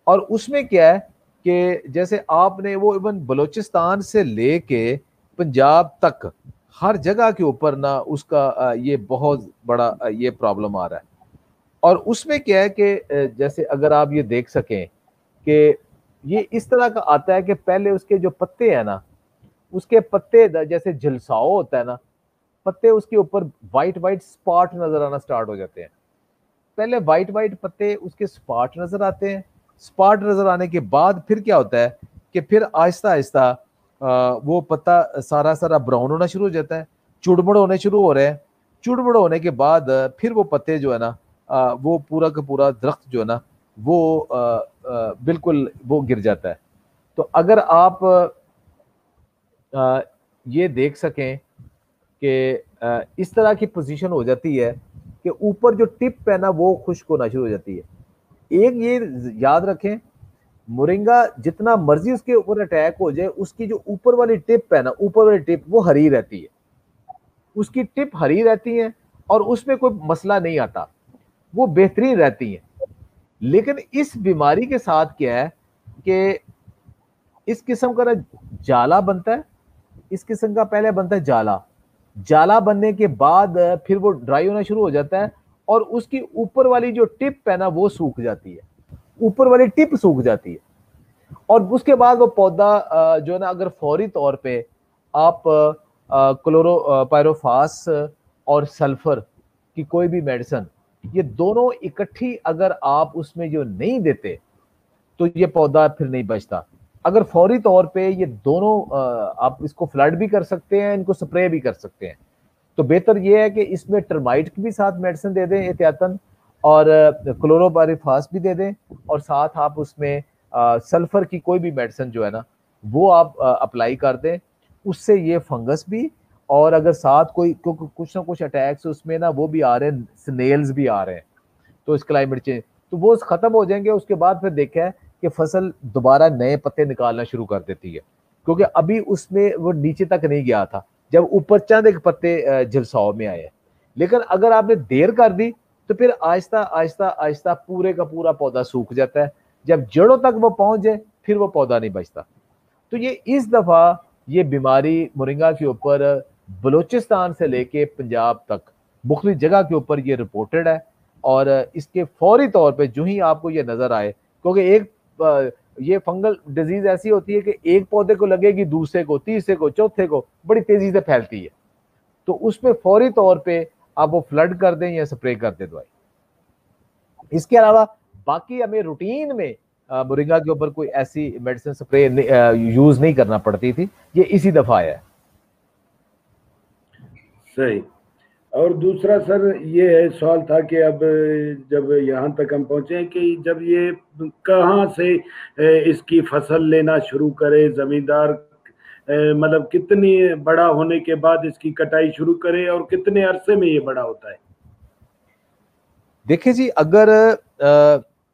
और उसमें क्या है कि जैसे आपने वो इवन बलूचिस्तान से लेके पंजाब तक हर जगह के ऊपर ना उसका ये बहुत बड़ा ये प्रॉब्लम आ रहा है। और उसमें क्या है कि जैसे अगर आप ये देख सकें कि ये इस तरह का आता है कि पहले उसके जो पत्ते हैं ना, उसके पत्ते जैसे झुलसाओ होता है ना, पत्ते उसके ऊपर वाइट वाइट स्पॉट नजर आना स्टार्ट हो जाते हैं। पहले वाइट वाइट पत्ते उसके स्पॉट नजर आते हैं, स्पॉट नजर आने के बाद फिर क्या होता है कि फिर आहिस्ता आहिस्ता वो पत्ता सारा सारा ब्राउन होना शुरू हो जाता है, चुड़मुड़ होने शुरू हो रहे हैं। चुड़मुड़ होने के बाद फिर वो पत्ते जो है ना, वो पूरा का पूरा दरख्त जो है ना वो बिल्कुल वो गिर जाता है। तो अगर आप ये देख सकें कि इस तरह की पोजीशन हो जाती है कि ऊपर जो टिप है ना वो खुश्क होना शुरू हो जाती है। एक ये याद रखें, मोरिंगा जितना मर्जी उसके ऊपर अटैक हो जाए, उसकी जो ऊपर वाली टिप है ना, ऊपर वाली टिप वो हरी रहती है, उसकी टिप हरी रहती है और उसमें कोई मसला नहीं आता, वो बेहतरीन रहती है। लेकिन इस बीमारी के साथ क्या है कि इस किस्म का जाला बनता है, इस किस्म का पहले बनता है जाला बनने के बाद फिर वो ड्राई होना शुरू हो जाता है और उसकी ऊपर वाली जो टिप है ना वो सूख जाती है, ऊपर वाली टिप सूख जाती है। और उसके बाद वो पौधा जो है ना, अगर फौरी तौर पे आप क्लोरोपायरोफास और सल्फर की कोई भी मेडिसिन, ये दोनों इकट्ठी अगर आप उसमें जो नहीं देते तो ये पौधा फिर नहीं बचता। अगर फौरी तौर पे ये दोनों आप इसको फ्लड भी कर सकते हैं, इनको स्प्रे भी कर सकते हैं, तो बेहतर ये है कि इसमें टर्माइट की भी साथ मेडिसिन दे दें एहतियातन, और क्लोरोपायरिफास भी दे दें, और साथ आप उसमें सल्फर की कोई भी मेडिसिन जो है ना वो आप अप्लाई कर दें। उससे ये फंगस भी, और अगर साथ कोई कुछ ना कुछ अटैक्स उसमें ना वो भी आ रहे हैं, स्नेल्स भी आ रहे हैं, तो इस क्लाइमेट चेंज तो वो खत्म हो जाएंगे। उसके बाद फिर देखा है कि फसल दोबारा नए पत्ते निकालना शुरू कर देती है, क्योंकि अभी उसमें वो नीचे तक नहीं गया था जब ऊपर चंद एक पत्ते झुलसाव में आए। लेकिन अगर आपने देर कर दी तो फिर आहिस्ता आहिस्ता आहिस्ता पूरे का पूरा पौधा सूख जाता है, जब जड़ों तक वो पहुंच जाए फिर वो पौधा नहीं बचता। तो ये इस दफा ये बीमारी मोरिंगा के ऊपर बलूचिस्तान से लेके पंजाब तक मुख्तलिफ जगह के ऊपर ये रिपोर्टेड है। और इसके फौरी तौर पे जो ही आपको ये नजर आए, क्योंकि एक ये फंगल डिजीज ऐसी होती है कि एक पौधे को लगेगी, दूसरे को, तीसरे को, चौथे को, बड़ी तेजी से फैलती है, तो उसमें फौरी तौर पे आप वो फ्लड कर दें या स्प्रे कर दें दवाई। इसके अलावा बाकी हमें रूटीन में मोरिंगा के ऊपर कोई ऐसी मेडिसिन स्प्रे यूज नहीं करना पड़ती थी, ये इसी दफा आया है। सही। और दूसरा सर ये है सवाल था कि अब जब यहाँ तक हम पहुंचे हैं कि जब ये कहाँ से इसकी फसल लेना शुरू करे जमींदार, मतलब कितनी बड़ा होने के बाद इसकी कटाई शुरू करे और कितने अरसे में ये बड़ा होता है? देखिए जी, अगर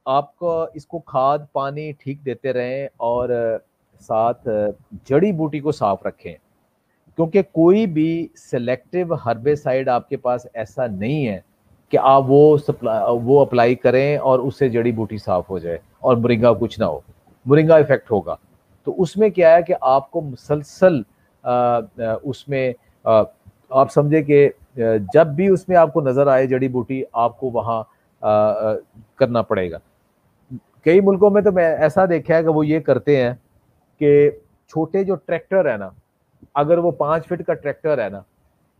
आपको इसको खाद पानी ठीक देते रहें और साथ जड़ी बूटी को साफ रखें, क्योंकि कोई भी सेलेक्टिव हर्बेसाइड आपके पास ऐसा नहीं है कि आप वो अप्लाई करें और उससे जड़ी बूटी साफ हो जाए और मोरिंगा कुछ ना हो, मोरिंगा इफेक्ट होगा। तो उसमें क्या है कि आपको मुसलसल उसमें आप समझे कि जब भी उसमें आपको नजर आए जड़ी बूटी, आपको वहां करना पड़ेगा। कई मुल्कों में तो मैं ऐसा देखा है कि वो ये करते हैं कि छोटे जो ट्रैक्टर है ना, अगर वो 5 फीट का ट्रैक्टर है ना,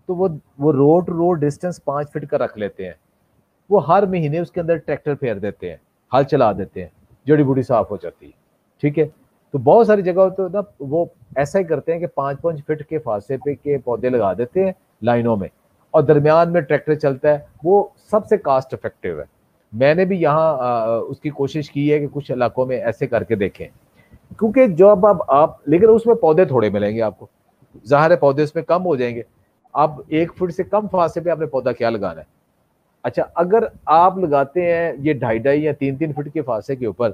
तो वो road to road distance 5 feet का रख लेते हैं। वो हर महीने उसके अंदर ट्रैक्टर फेर देते हैं, हल चला देते हैं, जड़ी बूटी साफ हो जाती है। ठीक है, तो बहुत सारी जगह तो ना वो ऐसा ही करते हैं कि 5-5 फीट के फासले पे के पौधे लगा देते हैं लाइनों में, और दरमियान में ट्रैक्टर चलता है। वो सबसे कास्ट इफेक्टिव है। मैंने भी यहाँ उसकी कोशिश की है कि कुछ इलाकों में ऐसे करके देखें, क्योंकि जब अब आप, लेकिन उसमें पौधे थोड़े मिलेंगे आपको, जाहिर है पौधे उसमें कम हो जाएंगे। आप 1 फुट से कम फासले पे आपने पौधा क्या लगाना है? अच्छा, अगर आप लगाते हैं ये 2.5-2.5 या 3-3 फीट के फासले के ऊपर,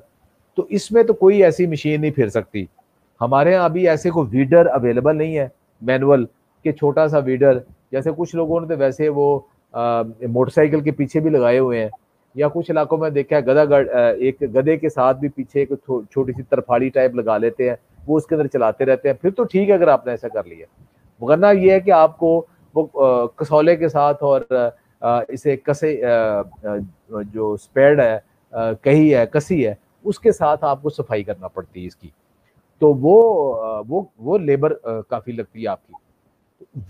तो इसमें तो कोई ऐसी मशीन नहीं फिर सकती। हमारे यहाँ अभी ऐसे कोई वीडर अवेलेबल नहीं है मैनुअल के, छोटा सा वीडर, जैसे कुछ लोगों ने तो वैसे वो मोटरसाइकिल के पीछे भी लगाए हुए हैं, या कुछ इलाकों में देखा है एक गधे के साथ भी पीछे एक छोटी सी तरफाड़ी टाइप लगा लेते हैं, वो उसके अंदर चलाते रहते हैं। फिर तो ठीक है अगर आपने ऐसा कर लिया, वरना ये है कि आपको वो कसौले के साथ और इसे कसे जो स्पेड है, कही है, कसी है, उसके साथ आपको सफाई करना पड़ती है इसकी। तो वो लेबर काफी लगती है आपकी।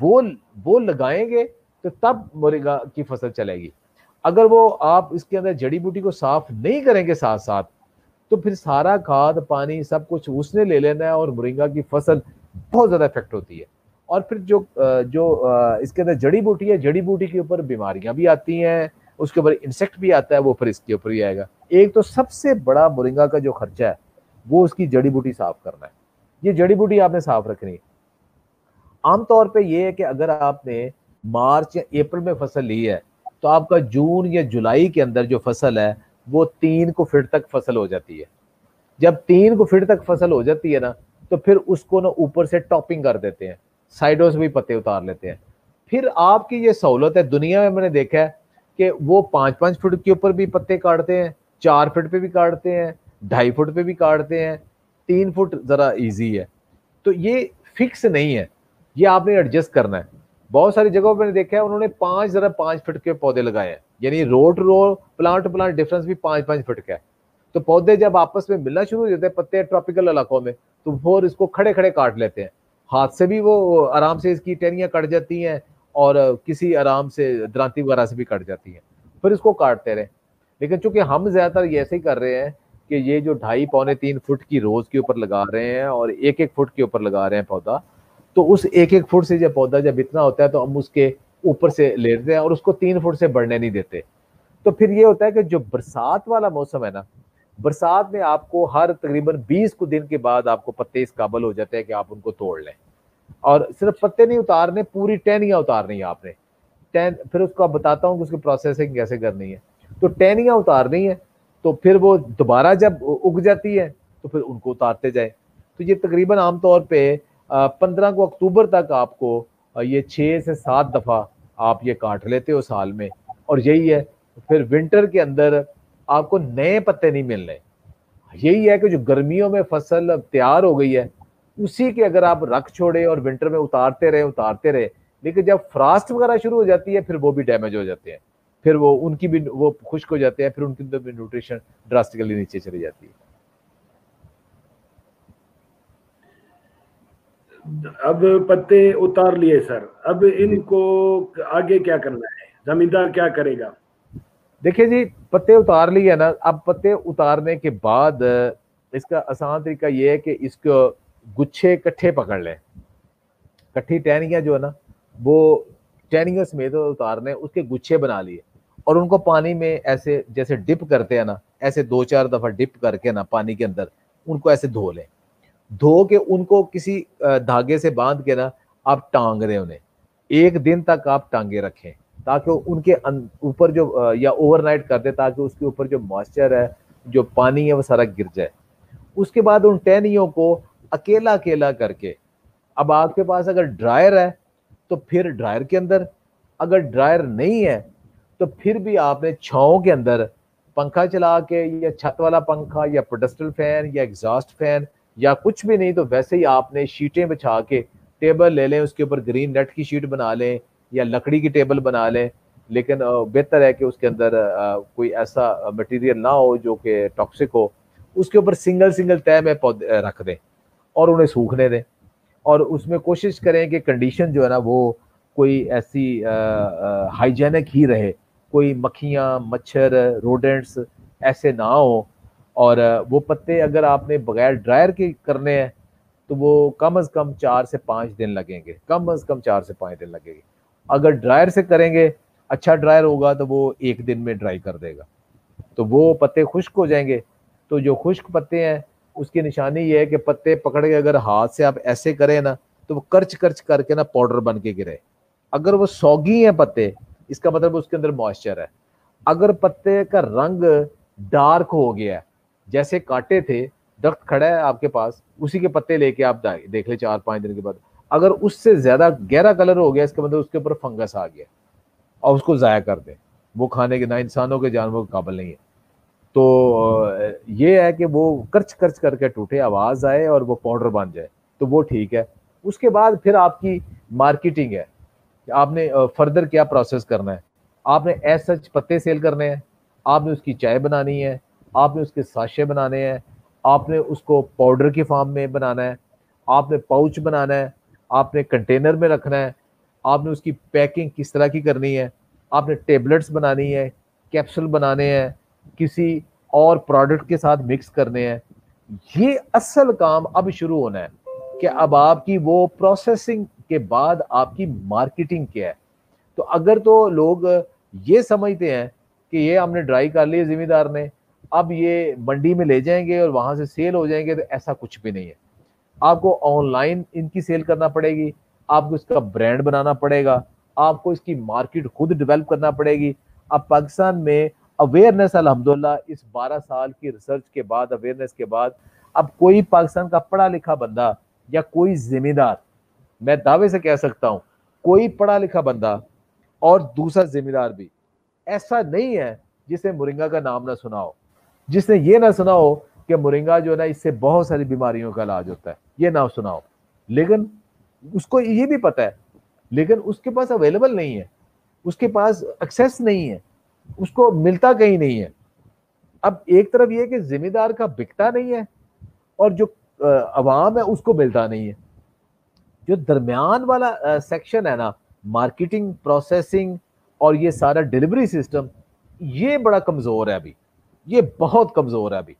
वो वो लगाएंगे तो तब मोरिंगा की फसल चलेगी। अगर वो आप इसके अंदर जड़ी बूटी को साफ नहीं करेंगे साथ साथ, तो फिर सारा खाद पानी सब कुछ उसने ले लेना है और मोरिंगा की फसल बहुत ज्यादा इफेक्ट होती है। और फिर जो इसके अंदर जड़ी बूटी है, जड़ी बूटी के ऊपर बीमारियां भी आती हैं, उसके ऊपर इंसेक्ट भी आता है, वो फिर इसके ऊपर ही आएगा। एक तो सबसे बड़ा मोरिंगा का जो खर्चा है वो उसकी जड़ी बूटी साफ करना है। ये जड़ी बूटी आपने साफ रखनी है। आमतौर पे ये है कि अगर आपने मार्च या अप्रैल में फसल ली है, तो आपका जून या जुलाई के अंदर जो फसल है वो 3 फीट तक फसल हो जाती है। जब 3 फीट तक फसल हो जाती है ना, तो फिर उसको ना ऊपर से टॉपिंग कर देते हैं, साइडों से भी पत्ते उतार लेते हैं। फिर आपकी ये सहूलत है, दुनिया में मैंने देखा है कि वो 5-5 फुट के ऊपर भी पत्ते काटते हैं, 4 फीट पे भी काटते हैं, 2.5 फुट पे भी काटते हैं, 3 फुट जरा इजी है। तो ये फिक्स नहीं है, ये आपने एडजस्ट करना है। बहुत सारी जगहों पर मैंने देखा है उन्होंने 5-5 फीट के पौधे लगाए हैं, यानी row to row, plant to plant difference भी 5-5 फीट का है। तो पौधे जब आपस में मिलना शुरू हो जाते हैं पत्ते ट्रॉपिकल इलाकों में, तो वो इसको खड़े खड़े काट लेते हैं। हाथ से भी वो आराम से इसकी टहनियां कट जाती हैं, और किसी आराम से दरांती वगैरह से भी कट जाती हैं, फिर इसको काटते रहे। लेकिन चूंकि हम ज्यादातर ये ऐसे ही कर रहे हैं कि ये जो 2.5-3 फुट की रोज के ऊपर लगा रहे हैं और 1-1 फुट के ऊपर लगा रहे हैं पौधा, तो उस 1-1 फुट से जब पौधा जब इतना होता है तो हम उसके ऊपर से ले लेते हैं और उसको 3 फुट से बढ़ने नहीं देते। तो फिर ये होता है कि जो बरसात वाला मौसम है ना, बरसात में आपको हर तकरीबन 20 को दिन के बाद आपको पत्ते इस काबल हो जाते हैं कि आप उनको तोड़ लें। और सिर्फ पत्ते नहीं उतारने, पूरी टहनियां उतारनी है आपने। फिर उसको आप बताता हूँ कि उसकी प्रोसेसिंग कैसे करनी है। तो टहनियां उतारनी है, तो फिर वो दोबारा जब उग जाती है तो फिर उनको उतारते जाए। तो ये तकरीबन आमतौर पे 15 को अक्टूबर तक आपको ये 6 से 7 दफा आप ये काट लेते हो साल में। और यही है, फिर विंटर के अंदर आपको नए पत्ते नहीं मिलने। यही है कि जो गर्मियों में फसल तैयार हो गई है, उसी के अगर आप रख छोड़े और विंटर में उतारते रहे, लेकिन जब फ्रास्ट वगैरह शुरू हो जाती है फिर वो भी डैमेज हो जाते हैं, फिर वो उनकी भी वो खुश्क हो जाते हैं, फिर उनकी अंदर भी न्यूट्रिशन ड्रास्टिकली नीचे चली जाती है। अब पत्ते उतार लिए सर, अब इनको आगे क्या करना है, जमींदार क्या करेगा? देखिए जी, पत्ते उतार लिए ना, अब पत्ते उतारने के बाद इसका आसान तरीका ये है कि इसको गुच्छे इकट्ठे पकड़ लें। इकट्ठी टहनियां जो है ना, वो टहनियों समेत उतारने, उसके गुच्छे बना लिए और उनको पानी में ऐसे जैसे डिप करते हैं ना, ऐसे 2-4 दफा डिप करके ना पानी के अंदर उनको ऐसे धो लें। धो के उनको किसी धागे से बांध के ना आप टांग दें उन्हें, 1 दिन तक आप टांगे रखें ताकि उनके ऊपर जो या ओवरनाइट कर दे ताकि उसके ऊपर जो मॉइस्चर है, जो पानी है, वो सारा गिर जाए। उसके बाद उन टहनियों को अकेला अकेला करके, अब आपके पास अगर ड्रायर है तो फिर ड्रायर के अंदर, अगर ड्रायर नहीं है तो फिर भी आपने छांव के अंदर पंखा चला के, या छत वाला पंखा, या पेडस्टल फैन, या एग्जॉस्ट फैन, या कुछ भी नहीं तो वैसे ही आपने शीटें बिछा के टेबल ले लें, उसके ऊपर ग्रीन नेट की शीट बना लें या लकड़ी की टेबल बना लें। लेकिन बेहतर है कि उसके अंदर कोई ऐसा मटेरियल ना हो जो कि टॉक्सिक हो। उसके ऊपर सिंगल सिंगल तह में पौधे रख दें और उन्हें सूखने दें, और उसमें कोशिश करें कि कंडीशन जो है ना वो कोई ऐसी हाइजेनिक ही रहे, कोई मक्खियाँ, मच्छर, रोडेंट्स ऐसे ना हो। और वो पत्ते अगर आपने बगैर ड्रायर के करने हैं तो वो कम से कम 4 से 5 दिन लगेंगे, कम से कम 4 से 5 दिन लगेंगे। अगर ड्रायर से करेंगे, अच्छा ड्रायर होगा तो वो 1 दिन में ड्राई कर देगा, तो वो पत्ते खुश्क हो जाएंगे। तो जो खुश्क पत्ते हैं उसकी निशानी ये है कि पत्ते पकड़ के अगर हाथ से आप ऐसे करें ना तो वो कर्च कर्च करके ना पाउडर बन के गिरे। अगर वो सौगी है पत्ते, इसका मतलब उसके अंदर मॉइस्चर है। अगर पत्ते का रंग डार्क हो गया, जैसे कांटे थे, दरख्त खड़ा है आपके पास, उसी के पत्ते लेके आप देख ले 4-5 दिन के बाद, अगर उससे ज्यादा गहरा कलर हो गया, इसका मतलब उसके ऊपर फंगस आ गया, और उसको जाया कर दे। वो खाने के ना इंसानों के, जानवरों के काबिल नहीं है। तो ये है कि वो कर्च कर्च करके टूटे, आवाज आए और वो पाउडर बन जाए, तो वो ठीक है। उसके बाद फिर आपकी मार्केटिंग है कि आपने फर्दर क्या प्रोसेस करना है। आपने एज सच पत्ते सेल करने हैं, आपने उसकी चाय बनानी है, आपने उसके साशे बनाने हैं, आपने उसको पाउडर की फॉर्म में बनाना है, आपने पाउच बनाना है, आपने कंटेनर में रखना है, आपने उसकी पैकिंग किस तरह की करनी है, आपने टेबलेट्स बनानी है, कैप्सूल बनाने हैं, किसी और प्रोडक्ट के साथ मिक्स करने हैं। ये असल काम अब शुरू होना है कि अब आपकी वो प्रोसेसिंग के बाद आपकी मार्केटिंग क्या है। तो अगर तो लोग ये समझते हैं कि ये हमने ड्राई कर लिया जिम्मेदार ने, अब ये मंडी में ले जाएंगे और वहां से सेल हो जाएंगे, तो ऐसा कुछ भी नहीं है। आपको ऑनलाइन इनकी सेल करना पड़ेगी, आपको इसका ब्रांड बनाना पड़ेगा, आपको इसकी मार्केट खुद डेवलप करना पड़ेगी। अब पाकिस्तान में अवेयरनेस अल्हम्दुलिल्लाह इस 12 साल की रिसर्च के बाद, अवेयरनेस के बाद, अब कोई पाकिस्तान का पढ़ा लिखा बंदा या कोई जिम्मेदार, मैं दावे से कह सकता हूं, कोई पढ़ा लिखा बंदा और दूसरा जिम्मेदार भी ऐसा नहीं है जिसने मोरिंगा का नाम ना सुना हो, जिसने ये ना सुना हो कि मोरिंगा जो है ना इससे बहुत सारी बीमारियों का इलाज होता है, ये ना सुना हो। लेकिन उसको ये भी पता है, लेकिन उसके पास अवेलेबल नहीं है, उसके पास एक्सेस नहीं है, उसको मिलता कहीं नहीं है। अब एक तरफ ये कि जिम्मेदार का बिकता नहीं है और जो अवाम है उसको मिलता नहीं है। जो दरमियान वाला सेक्शन है ना, मार्केटिंग, प्रोसेसिंग और ये सारा डिलीवरी सिस्टम, ये बड़ा कमजोर है अभी, ये बहुत कमजोर है अभी।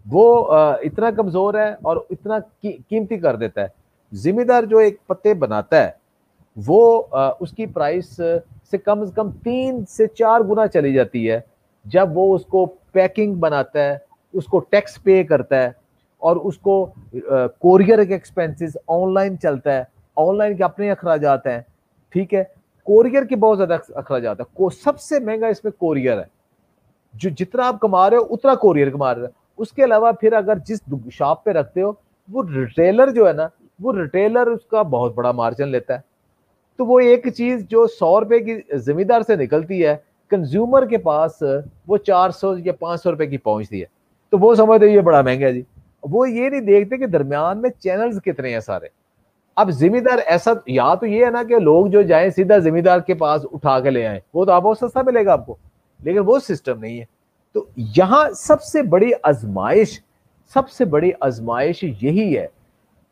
वो इतना कमजोर है और इतना कीमती कर देता है। जिम्मेदार जो एक पत्ते बनाता है वो उसकी प्राइस से कम 3 से 4 गुना चली जाती है जब वो उसको पैकिंग बनाता है, उसको टैक्स पे करता है, और उसको कोरियर के एक्सपेंसेस, ऑनलाइन चलता है, ऑनलाइन के अपने अखराजात हैं, ठीक है, कोरियर के बहुत ज्यादा अखराजात है। सबसे महंगा इसमें कोरियर है, जो जितना आप कमा रहे हो उतना कोरियर कमा रहे हो। उसके अलावा फिर अगर जिस शॉप पे रखते हो, वो रिटेलर जो है ना, वो रिटेलर उसका बहुत बड़ा मार्जिन लेता है। तो वो एक चीज जो 100 रुपए की जिम्मेदार से निकलती है, कंज्यूमर के पास वो 400 या 500 रुपए की पहुंचती है, तो वो समझते ये बड़ा महंगा है जी। वो ये नहीं देखते कि दरमियान में चैनल्स कितने हैं सारे। अब जिम्मेदार ऐसा, या तो ये है ना कि लोग जो जाए सीधा जिम्मेदार के पास उठा के ले आए, वो तो आपको सस्ता मिलेगा आपको, लेकिन वो सिस्टम नहीं है। तो यहां सबसे बड़ी आजमाइश यही है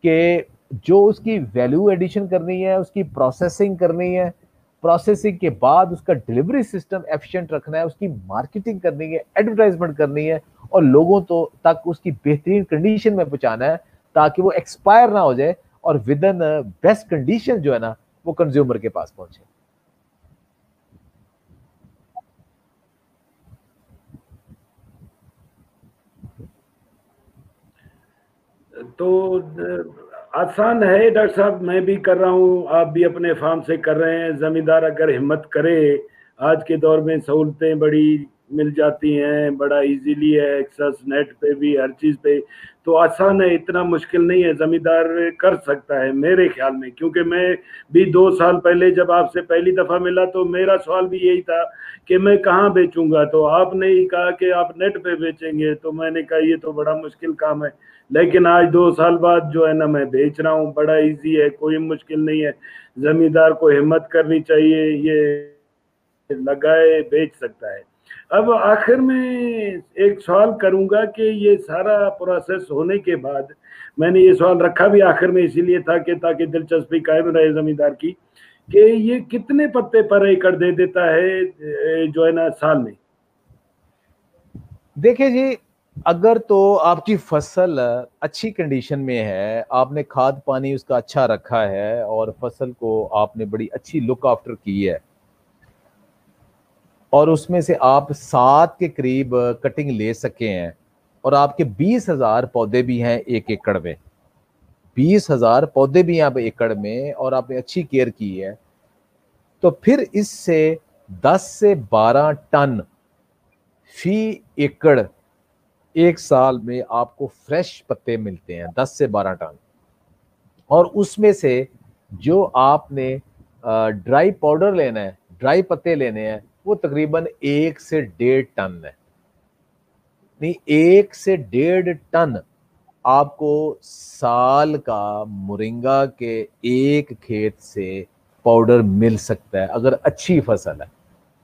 कि जो उसकी वैल्यू एडिशन करनी है, उसकी प्रोसेसिंग करनी है, प्रोसेसिंग के बाद उसका डिलीवरी सिस्टम एफिशिएंट रखना है, उसकी मार्केटिंग करनी है, एडवर्टाइजमेंट करनी है, और लोगों तो तक उसकी बेहतरीन कंडीशन में पहुंचाना है ताकि वो एक्सपायर ना हो जाए और विद इन बेस्ट कंडीशन जो है ना वो कंज्यूमर के पास पहुंचे। तो आसान है डॉक्टर साहब, मैं भी कर रहा हूँ, आप भी अपने फार्म से कर रहे हैं। जमींदार अगर हिम्मत करे, आज के दौर में सहूलतें बड़ी मिल जाती हैं, बड़ा इजीली है एक्सेस नेट पे भी, हर चीज पे, तो आसान है, इतना मुश्किल नहीं है, जमींदार कर सकता है मेरे ख्याल में। क्योंकि मैं भी 2 साल पहले जब आपसे पहली दफा मिला तो मेरा सवाल भी यही था कि मैं कहाँ बेचूंगा, तो आपने ही कहा कि आप नेट पे बेचेंगे, तो मैंने कहा ये तो बड़ा मुश्किल काम है। लेकिन आज 2 साल बाद जो है ना, मैं बेच रहा हूँ, बड़ा इजी है, कोई मुश्किल नहीं है। जमींदार को हिम्मत करनी चाहिए, ये लगाए बेच सकता है। अब आखिर में एक सवाल करूंगा कि ये सारा प्रोसेस होने के बाद, मैंने ये सवाल रखा भी आखिर में इसीलिए था कि ताकि दिलचस्पी कायम रहे जमींदार की, कि ये कितने पत्ते पर एकड़ दे देता है जो है ना साल में? देखिए जी, अगर तो आपकी फसल अच्छी कंडीशन में है, आपने खाद पानी उसका अच्छा रखा है और फसल को आपने बड़ी अच्छी लुक आफ्टर की है, और उसमें से आप 7 के करीब कटिंग ले सके हैं, और आपके 20,000 पौधे भी हैं 1 एकड़ में, 20,000 पौधे भी हैं आप एकड़ में, और आपने अच्छी केयर की है, तो फिर इससे 10 से 12 टन फी एकड़ एक साल में आपको फ्रेश पत्ते मिलते हैं, 10 से 12 टन। और उसमें से जो आपने ड्राई पाउडर लेना है, ड्राई पत्ते लेने हैं, वो तकरीबन 1 से 1.5 टन है। नहीं, 1 से 1.5 टन आपको साल का मोरिंगा के एक खेत से पाउडर मिल सकता है, अगर अच्छी फसल है।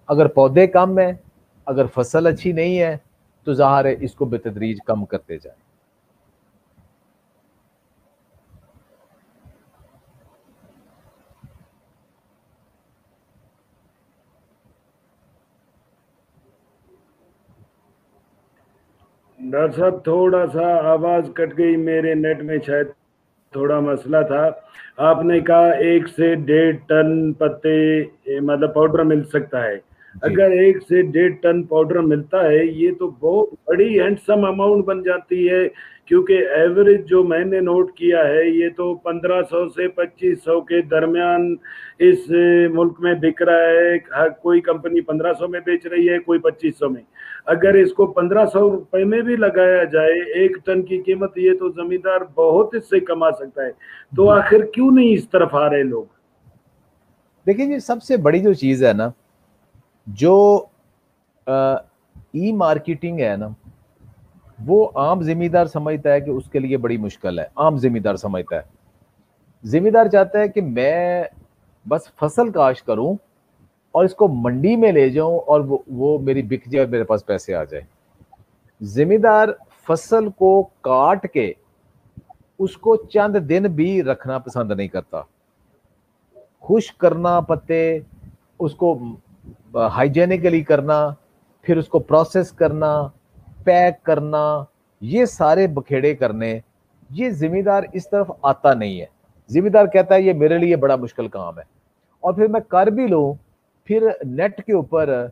अगर पौधे कम है, अगर फसल अच्छी नहीं है, तो ज़ाहिर है इसको बेतदरीज कम करते जाए। डॉक्टर साहब थोड़ा सा आवाज कट गई मेरे, नेट में शायद थोड़ा मसला था। आपने कहा 1 से 1.5 टन पत्ते मतलब पाउडर मिल सकता है। जी अगर 1 से 1.5 टन पाउडर मिलता है, ये तो बहुत बड़ी हैंडसम अमाउंट बन जाती है। क्योंकि एवरेज जो मैंने नोट किया है, ये तो 1500 से 2500 के दरमियान इस मुल्क में बिक रहा है। कोई कंपनी 1500 में बेच रही है, कोई 2500 में। अगर इसको 1500 रुपए में भी लगाया जाए 1 टन की कीमत, ये तो जमींदार बहुत इससे कमा सकता है। तो जी। आखिर क्यों नहीं इस तरफ आ रहे लोग? देखिए जी, सबसे बड़ी जो चीज़ है ना, जो ई मार्केटिंग है ना, वो आम जिम्मेदार समझता है कि उसके लिए बड़ी मुश्किल है। आम जिम्मेदार समझता है, जिम्मेदार चाहता है कि मैं बस फसल काश्त करूं और इसको मंडी में ले जाऊं और वो मेरी बिक जाए, मेरे पास पैसे आ जाए। जिम्मेदार फसल को काट के उसको चंद दिन भी रखना पसंद नहीं करता। खुश करना पत्ते, उसको हाइजेनिकली करना, फिर उसको प्रोसेस करना, पैक करना, ये सारे बखेड़े करने, ये जिम्मेदार इस तरफ आता नहीं है। जिम्मेदार कहता है ये मेरे लिए बड़ा मुश्किल काम है, और फिर मैं कर भी लूँ, फिर नेट के ऊपर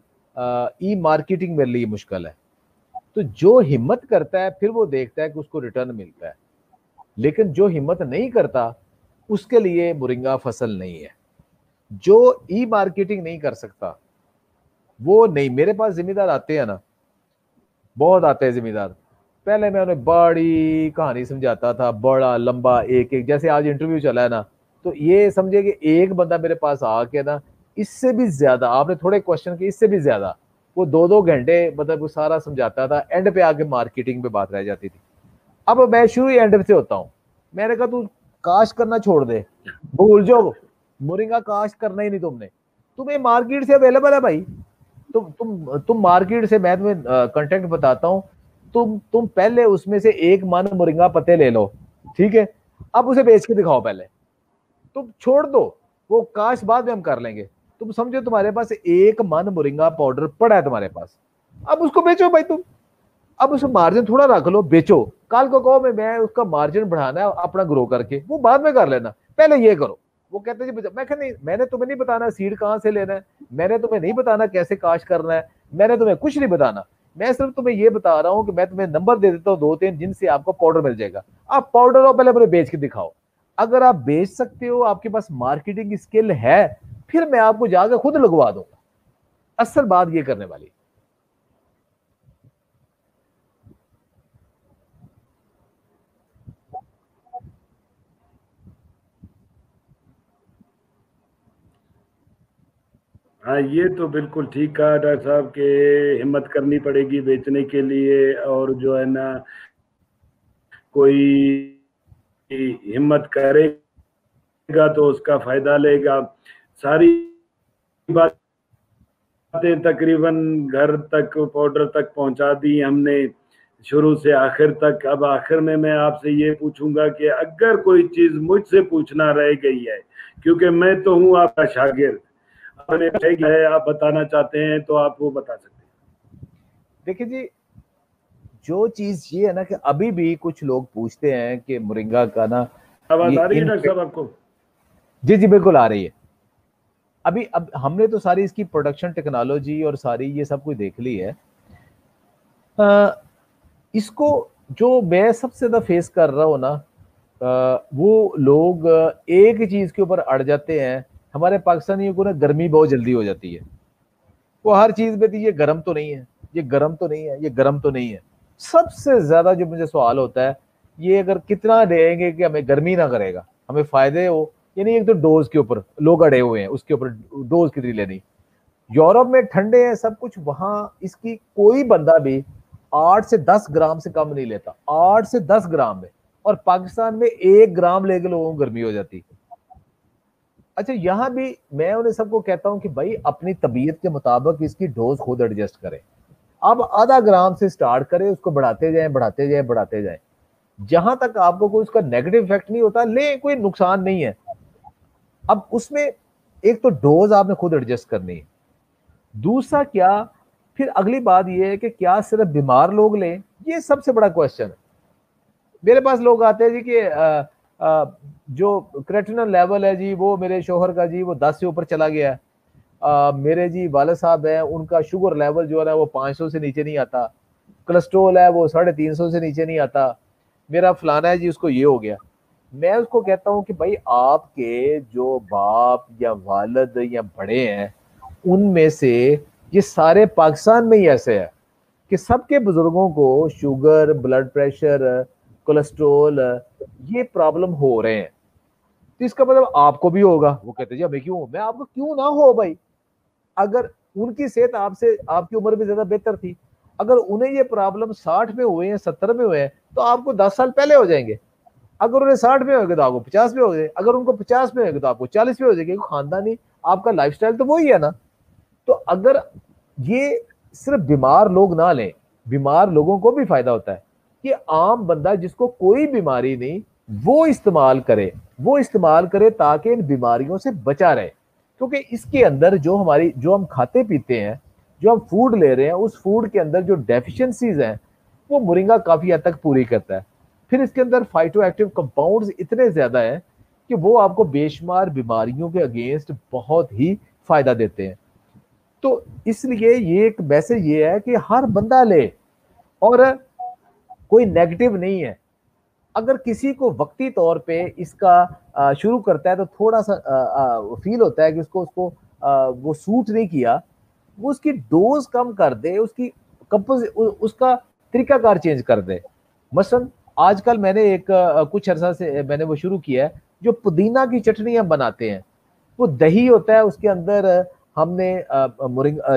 ई मार्केटिंग मेरे लिए मुश्किल है। तो जो हिम्मत करता है फिर वो देखता है कि उसको रिटर्न मिलता है, लेकिन जो हिम्मत नहीं करता उसके लिए मोरिंगा फसल नहीं है। जो ई मार्केटिंग नहीं कर सकता वो नहीं। मेरे पास जिम्मेदार आते हैं ना, बहुत आते हैं जिम्मेदार। पहले मैं उन्हें बड़ी कहानी समझाता था, बड़ा लंबा, एक एक, जैसे आज इंटरव्यू चला है ना, तो ये समझे कि एक बंदा मेरे पास आके ना, इससे भी ज्यादा आपने थोड़े क्वेश्चन के, इससे भी ज्यादा वो 2-2 घंटे मतलब वो सारा समझाता था। एंड पे आके मार्केटिंग पे बात रह जाती थी। अब मैं शुरू ही एंड से होता हूँ। मैंने कहा तू काश करना छोड़ दे, भूल जाओ, मोरिंगा काश करना ही नहीं तुमने, तुम्हें मार्केट से अवेलेबल है भाई। तुम मार्केट से, मैं तुम्हें कंटेंट बताता हूँ, तुम पहले उसमें से 1 मन मोरिंगा पत्ते ले लो, ठीक है, अब उसे बेच के दिखाओ पहले, तुम छोड़ दो, वो काश बाद में हम कर लेंगे। तुम समझो तुम्हारे पास 1 मन मोरिंगा पाउडर पड़ा है तुम्हारे पास, अब उसको बेचो भाई तुम। अब उसमें मार्जिन थोड़ा रख लो, बेचो। कल को कहो मैं उसका मार्जिन बढ़ाना है अपना ग्रो करके, वो बाद में कर लेना, पहले ये करो। वो कहते हैं जी, मैं नहीं, मैंने तुम्हें नहीं बताना सीड कहां से लेना है, मैंने तुम्हें नहीं बताना कैसे काश करना है, मैंने तुम्हें कुछ नहीं बताना। मैं सिर्फ तुम्हें ये बता रहा हूं कि मैं तुम्हें नंबर दे देता हूँ 2-3 जिनसे आपको पाउडर मिल जाएगा। आप पाउडर हो पहले अपने बेच के दिखाओ। अगर आप बेच सकते हो, आपके पास मार्केटिंग स्किल है, फिर मैं आपको जाकर खुद लगवा दूंगा। असल बात ये करने वाली। हाँ, ये तो बिल्कुल ठीक कहा डॉक्टर साहब के हिम्मत करनी पड़ेगी बेचने के लिए, और जो है ना कोई हिम्मत करेगा तो उसका फायदा लेगा। सारी बातें तकरीबन घर तक पाउडर तक पहुंचा दी हमने, शुरू से आखिर तक। अब आखिर में मैं आपसे ये पूछूंगा कि अगर कोई चीज मुझसे पूछना रह गई है, क्योंकि मैं तो हूं आपका शागिर्द, आपने है आप बताना चाहते हैं तो आप वो बता सकते हैं। देखिए जी, जो चीज ये है ना कि अभी भी कुछ लोग पूछते हैं कि मोरिंगा का ना आवाज ये आ रही है इन, डॉक्टर साहब आपको? जी जी बिल्कुल आ रही है। अभी अब हमने तो सारी इसकी प्रोडक्शन टेक्नोलॉजी और सारी ये सब कुछ देख ली है। इसको जो मैं सबसे ज्यादा फेस कर रहा हूँ ना, वो लोग एक चीज के ऊपर अड़ जाते हैं। हमारे पाकिस्तानियों को ना गर्मी बहुत जल्दी हो जाती है। वो हर चीज में थी, ये गर्म तो नहीं है, ये गर्म तो नहीं है, ये गर्म तो नहीं है। सबसे ज्यादा जो मुझे सवाल होता है, ये अगर कितना देंगे कि हमें गर्मी ना करेगा, हमें फायदे हो। यानी एक तो डोज के ऊपर लोग अड़े हुए हैं, उसके ऊपर डोज कितनी लेनी। यूरोप में ठंडे हैं सब कुछ, वहां इसकी कोई बंदा भी 8 से 10 ग्राम से कम नहीं लेता, 8 से 10 ग्राम में। और पाकिस्तान में 1 ग्राम लेके लोगों को गर्मी हो जाती। अच्छा, यहां भी मैं उन्हें सबको कहता हूं कि भाई अपनी तबीयत के मुताबिक इसकी डोज खुद एडजस्ट करें। अब आधा ग्राम से स्टार्ट करें, उसको बढ़ाते जाएं बढ़ाते जाएं बढ़ाते जाएं। जहां तक आपको कोई उसका नेगेटिव इफेक्ट नहीं होता, ले कोई नुकसान नहीं है। अब उसमें एक तो डोज आपने खुद एडजस्ट करनी है। दूसरा क्या, फिर अगली बात यह है कि क्या सिर्फ बीमार लोग लें, ये सबसे बड़ा क्वेश्चन है। मेरे पास लोग आते हैं जी कि जो क्रेटिनिन लेवल है जी, वो मेरे शोहर का जी वो 10 से ऊपर चला गया है। मेरे जी वाले साहब हैं, उनका शुगर लेवल जो है ना वो 500 से नीचे नहीं आता। कोलेस्ट्रोल है वो 350 से नीचे नहीं आता। मेरा फलाना है जी, उसको ये हो गया। मैं उसको कहता हूँ कि भाई आपके जो बाप या वालिद या बड़े हैं, उनमें से ये सारे पाकिस्तान में ही ऐसे है कि सबके बुजुर्गों को शुगर, ब्लड प्रेशर, कोलेस्ट्रोल, ये प्रॉब्लम हो रहे हैं। तो इसका मतलब आपको भी होगा। वो कहते जी हमें क्यों, मैं आपको क्यों ना हो भाई। अगर उनकी सेहत आपसे, आपकी उम्र भी ज्यादा बेहतर थी, अगर उन्हें ये प्रॉब्लम 60 में हुए हैं, 70 में हुए हैं, तो आपको 10 साल पहले हो जाएंगे। अगर उन्हें 60 में होगा तो आपको 50 में हो जाएंगे, अगर उनको 50 में होगा तो आपको 40 में हो जाएगी। खानदानी आपका लाइफस्टाइल तो वही है ना। तो अगर ये सिर्फ बीमार लोग ना लें, बीमार लोगों को भी फायदा होता है। कि आम बंदा जिसको कोई बीमारी नहीं, वो इस्तेमाल करे, वो इस्तेमाल करे ताकि इन बीमारियों से बचा रहे। क्योंकि इसके अंदर जो हमारी, जो हम खाते पीते हैं, जो हम फूड ले रहे हैं, उस फूड के अंदर जो डेफिशिएंसीज हैं, वो मोरिंगा काफी हद तक पूरी करता है। फिर इसके अंदर फाइटो एक्टिव कंपाउंड्स इतने ज्यादा हैं कि वो आपको बेशुमार बीमारियों के अगेंस्ट बहुत ही फायदा देते हैं। तो इसलिए ये एक मैसेज ये है कि हर बंदा ले, और कोई नेगेटिव नहीं है। अगर किसी को वक्ती तौर पे इसका शुरू करता है तो थोड़ा सा फील होता है कि उसको उसको वो सूट नहीं किया, वो उसकी डोज कम कर दे, उसकी उसका तरीकाकार चेंज कर दे। मसलन आजकल मैंने एक कुछ अर्सा से मैंने वो शुरू किया है, जो पुदीना की चटनियां बनाते हैं। वो दही होता है, उसके अंदर हमने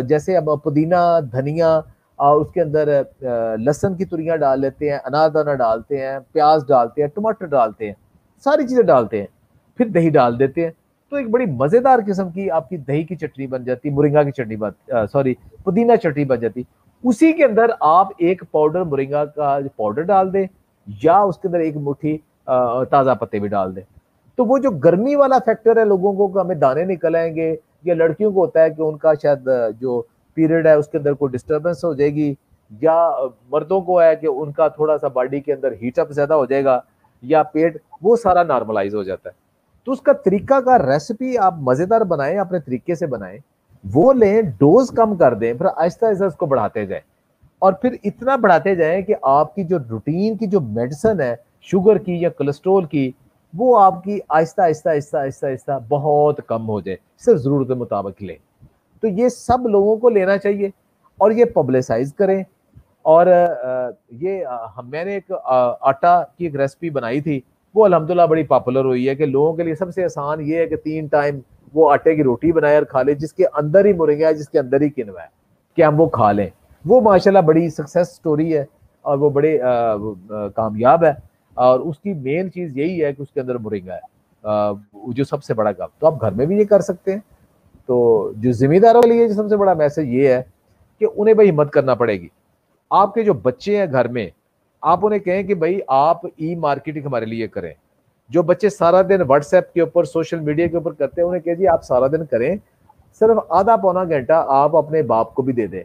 जैसे अब पुदीना, धनिया, और उसके अंदर लहसुन की तुरियां डाल लेते हैं, अनारदाना डालते हैं, प्याज डालते हैं, टमाटर डालते हैं, सारी चीजें डालते हैं, फिर दही डाल देते हैं। तो एक बड़ी मजेदार किस्म की आपकी दही की चटनी बन जाती, मोरिंगा की चटनी बन, सॉरी पुदीना चटनी बन जाती। उसी के अंदर आप एक पाउडर मोरिंगा का पाउडर डाल दें, या उसके अंदर एक मुट्ठी ताजा पत्ते भी डाल दें। तो वो जो गर्मी वाला फैक्टर है, लोगों को हमें दाने निकल आएंगे, या लड़कियों को होता है कि उनका शायद जो पीरियड है उसके अंदर कोई डिस्टर्बेंस हो जाएगी, या मर्दों को है कि उनका थोड़ा सा बॉडी के अंदर हीटअप ज्यादा हो जाएगा, या पेट, वो सारा नॉर्मलाइज हो जाता है। तो उसका तरीका का रेसिपी आप मजेदार बनाएं, अपने तरीके से बनाएं, वो लें, डोज कम कर दें, फिर आहिस्ता आहिस्ता उसको बढ़ाते जाएं। और फिर इतना बढ़ाते जाएं कि आपकी जो रूटीन की जो मेडिसिन है, शुगर की या कोलेस्ट्रोल की, वो आपकी आहिस्ता आहिस्ता आहिस्ता आहिस्ता आहिस्ता बहुत कम हो जाए, सिर्फ ज़रूरत के मुताबिक लें। तो ये सब लोगों को लेना चाहिए और ये पब्लिसाइज करें। और मैंने एक आटा की एक रेसिपी बनाई थी, वो अल्हम्दुलिल्लाह बड़ी पॉपुलर हुई है कि लोगों के लिए सबसे आसान ये है कि 3 टाइम वो आटे की रोटी बनाए और खा ले, जिसके अंदर ही मुर्गा है, जिसके अंदर ही किनवा है, कि हम वो खा लें। वो माशाल्लाह बड़ी सक्सेस स्टोरी है और वो बड़े कामयाब है। और उसकी मेन चीज़ यही है कि उसके अंदर मुर्गा है, जो सबसे बड़ा काम। तो आप घर में भी ये कर सकते हैं। तो जो जिम्मेदारों के लिए सबसे बड़ा मैसेज ये है कि उन्हें भाई हिम्मत करना पड़ेगी। आपके जो बच्चे हैं घर में, आप उन्हें कहें कि भाई आप ई मार्केटिंग हमारे लिए करें। जो बच्चे सारा दिन व्हाट्सएप के ऊपर, सोशल मीडिया के ऊपर करते हैं, उन्हें कहिए आप सारा दिन करें, सिर्फ आधा पौना घंटा आप अपने बाप को भी दे दें।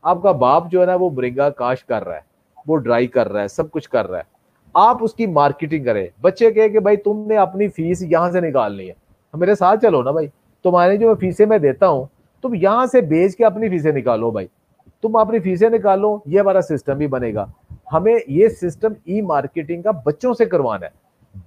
आपका बाप जो है ना वो मोरिंगा काश कर रहा है, वो ड्राई कर रहा है, सब कुछ कर रहा है, आप उसकी मार्केटिंग करें। बच्चे कहे कि भाई तुमने अपनी फीस यहां से निकालनी है, मेरे साथ चलो ना भाई, तुम्हारी जो फीसें मैं देता हूं तुम यहां से बेच के अपनी फीसें निकालो भाई, तुम अपनी फीसें निकालो, ये हमारा सिस्टम भी बनेगा। हमें ये सिस्टम ई मार्केटिंग का बच्चों से करवाना है।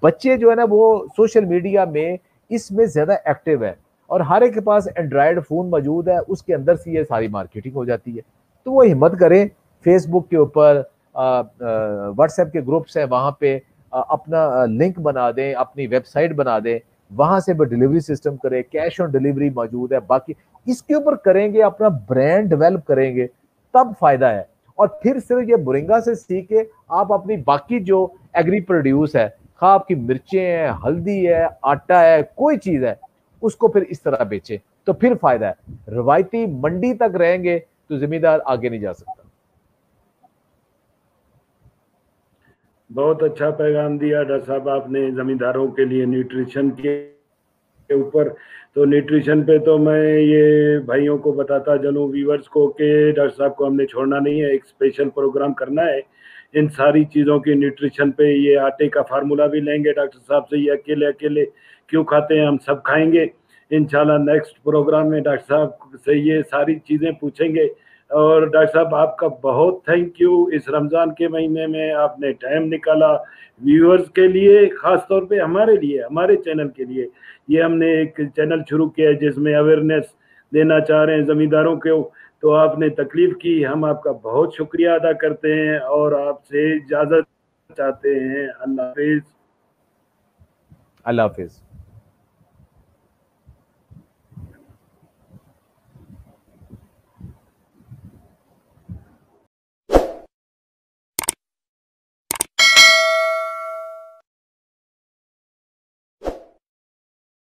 बच्चे जो है ना वो सोशल मीडिया में इसमें ज्यादा एक्टिव है और हर एक के पास एंड्रॉयड फोन मौजूद है, उसके अंदर से ये सारी मार्केटिंग हो जाती है। तो वो हिम्मत करें, फेसबुक के ऊपर, व्हाट्सएप के ग्रुप्स हैं वहां पे अपना लिंक बना दें, अपनी वेबसाइट बना दें, वहां से भी डिलीवरी सिस्टम करें, कैश ऑन डिलीवरी मौजूद है। बाकी इसके ऊपर करेंगे, अपना ब्रांड डेवलप करेंगे, तब फायदा है। और फिर सिर्फ ये मोरिंगा से सीख के आप अपनी बाकी जो एग्री प्रोड्यूस है, खा आपकी मिर्चें हैं, हल्दी है, आटा है, कोई चीज है, उसको फिर इस तरह बेचे, तो फिर फायदा है। रवायती मंडी तक रहेंगे तो जिम्मेदार आगे नहीं जा सकता। बहुत अच्छा पैगाम दिया डॉक्टर साहब आपने जमींदारों के लिए न्यूट्रिशन के ऊपर। तो न्यूट्रिशन पे तो मैं ये भाइयों को बताता चलूँ, व्यूअर्स को, कि डॉक्टर साहब को हमने छोड़ना नहीं है, एक स्पेशल प्रोग्राम करना है इन सारी चीज़ों की न्यूट्रिशन पे। ये आटे का फार्मूला भी लेंगे डॉक्टर साहब से, ये अकेले अकेले क्यों खाते हैं, हम सब खाएंगे इंशाल्लाह। नेक्स्ट प्रोग्राम में डॉक्टर साहब से ये सारी चीज़ें पूछेंगे। और डॉक्टर साहब आपका बहुत थैंक यू, इस रमज़ान के महीने में आपने टाइम निकाला व्यूअर्स के लिए, ख़ास तौर पे हमारे लिए, हमारे चैनल के लिए। ये हमने एक चैनल शुरू किया है जिसमें अवेयरनेस देना चाह रहे हैं ज़मींदारों को, तो आपने तकलीफ़ की, हम आपका बहुत शुक्रिया अदा करते हैं और आपसे इजाज़त चाहते हैं। अल्लाह हाफिज़। अल्लाह हाफिज।